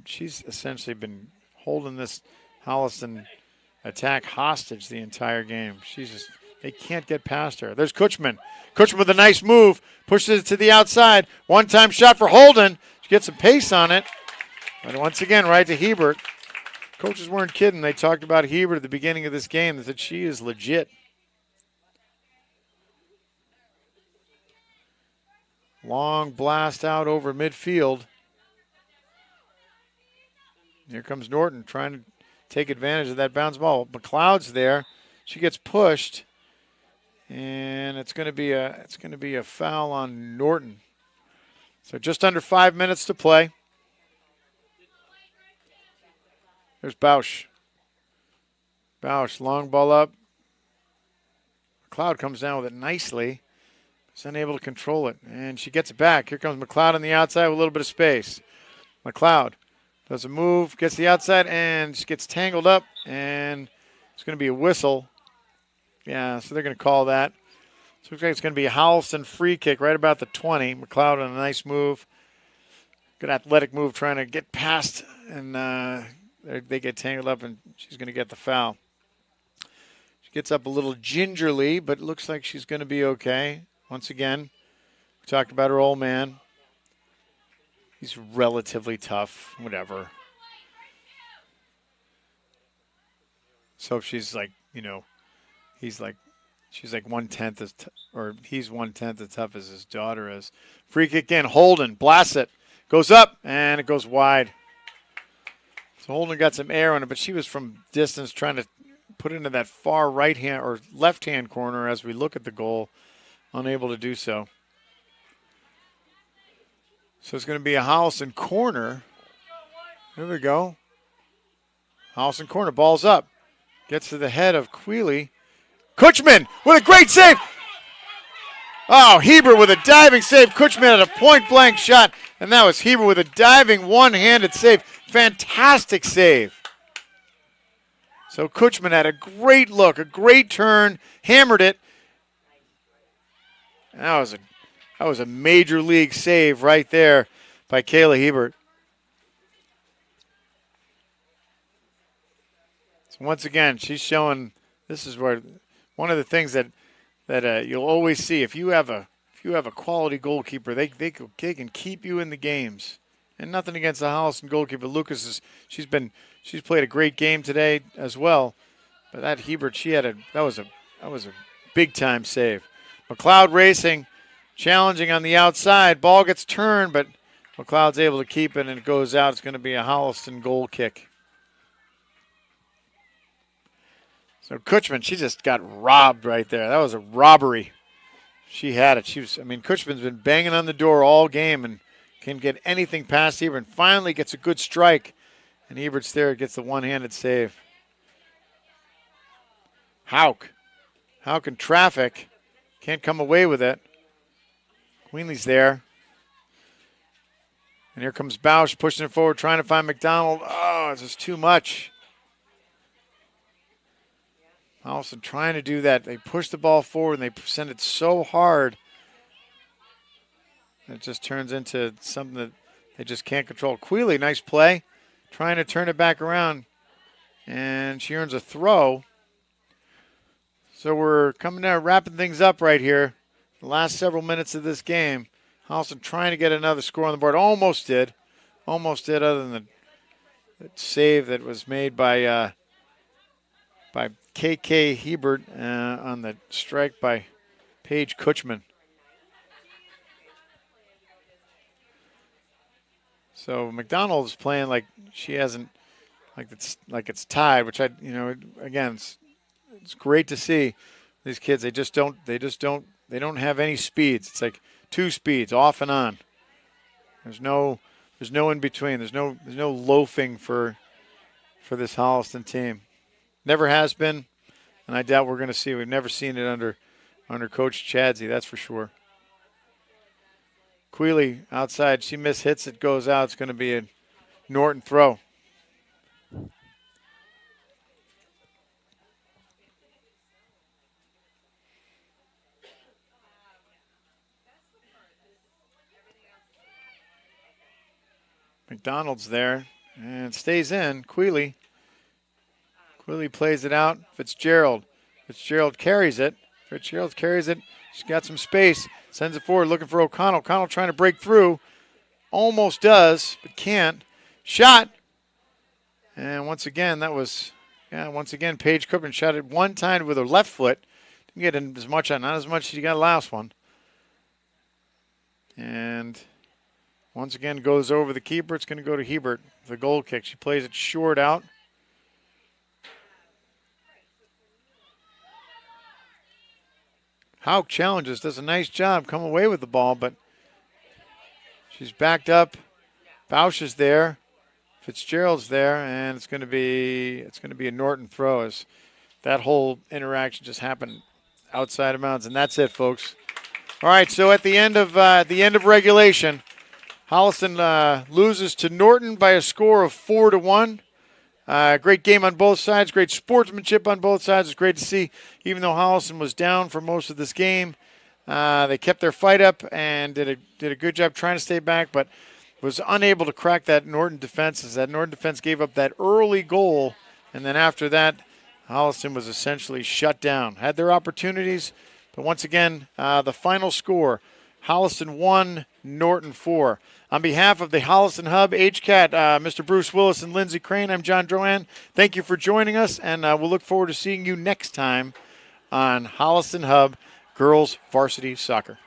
She's essentially been holding this Holliston attack hostage the entire game. They can't get past her. There's Kutchman. Kutchman with a nice move. Pushes it to the outside. One-time shot for Holden. She gets some pace on it. But once again, right to Hebert. Coaches weren't kidding. They talked about Hebert at the beginning of this game. They said she is legit. Long blast out over midfield. Here comes Norton trying to take advantage of that bounce ball. McLeod's there. She gets pushed, and it's going to be a foul on Norton. So just under 5 minutes to play. There's Bausch. Bausch, long ball up. McLeod comes down with it nicely. He's unable to control it, and she gets it back. Here comes McLeod on the outside with a little bit of space. McLeod does a move, gets the outside, and just gets tangled up, and it's going to be a whistle. Yeah, so they're going to call that. So it looks like it's going to be a Holliston free kick right about the 20. McLeod on a nice move. Good athletic move trying to get past, and they get tangled up, and she's going to get the foul. She gets up a little gingerly, but it looks like she's going to be okay. Once again, we talked about her old man. He's relatively tough, whatever. So she's like, she's like 1/10 he's 1/10 as tough as his daughter is. Free kick in, Holden blasts it, goes up, and it goes wide. So Holden got some air on it, but she was from distance trying to put it into that far right hand or left hand corner as we look at the goal, unable to do so. So it's going to be a Holliston corner. There we go. Holliston corner. Ball's up. Gets to the head of Quealy. Kutchman with a great save. Oh, Hebert with a diving save. Kutchman had a point-blank shot. And that was Hebert with a diving one-handed save. Fantastic save. So Kutchman had a great look, a great turn, hammered it. And that was a major league save right there by Kayla Hebert. So once again, she's showing this is where one of the things that you'll always see if you have a quality goalkeeper, they can keep you in the games. And nothing against the Holliston goalkeeper. Lucas she's played a great game today as well. But that Hebert, that was a big time save. McLeod racing. Challenging on the outside. Ball gets turned, but McLeod's able to keep it, and it goes out. It's going to be a Holliston goal kick. So Kutchman, she just got robbed right there. That was a robbery. She had it. Kutchman's been banging on the door all game and can't get anything past Hebert, and finally gets a good strike. And Hebert's there, gets the one-handed save. Hauk in traffic. Can't come away with it. Queenley's there. And here comes Bausch pushing it forward, trying to find McDonald. Oh, it's just too much. Holliston trying to do that. They push the ball forward and they send it so hard. It just turns into something that they just can't control. Quealy, nice play. Trying to turn it back around. And she earns a throw. So we're coming down, wrapping things up right here. The last several minutes of this game. Holliston trying to get another score on the board. Almost did. Almost did, other than the save that was made by K.K. Hebert on the strike by Paige Kutchman. So McDonald is playing like she hasn't, like it's tied, which again, it's great to see these kids. They don't have any speeds. It's like two speeds off and on. There's no in between. There's no loafing for this Holliston team. Never has been, and I doubt we're going to see it. We've never seen it under Coach Chadsey, that's for sure. Quealy outside. She mishits. It goes out. It's going to be a Norton throw. McDonald's there and stays in. Quealy plays it out. Fitzgerald carries it. She's got some space. Sends it forward looking for O'Connell. O'Connell trying to break through. Almost does, but can't. Shot. And once again, Paige Cookman shot it one time with her left foot. Didn't get in as much on, not as much as she got last one. And once again goes over the keeper. It's going to go to Hebert, the goal kick. She plays it short out. Hauk challenges, does a nice job, come away with the ball, but she's backed up. Bausch is there. Fitzgerald's there, and it's going to be a Norton throw as that whole interaction just happened outside of bounds, and that's it, folks. All right, so at the end of regulation, Holliston loses to Norton by a score of 4-1. Great game on both sides. Great sportsmanship on both sides. It's great to see, even though Holliston was down for most of this game, they kept their fight up and did a good job trying to stay back, but was unable to crack that Norton defense as that Norton defense gave up that early goal, and then after that, Holliston was essentially shut down. Had their opportunities, but once again, the final score, Holliston 1, Norton 4. On behalf of the Holliston Hub, HCAT, Mr. Bruce Willis and Lindsey Crane, I'm John Drohan. Thank you for joining us, and we'll look forward to seeing you next time on Holliston Hub Girls Varsity Soccer.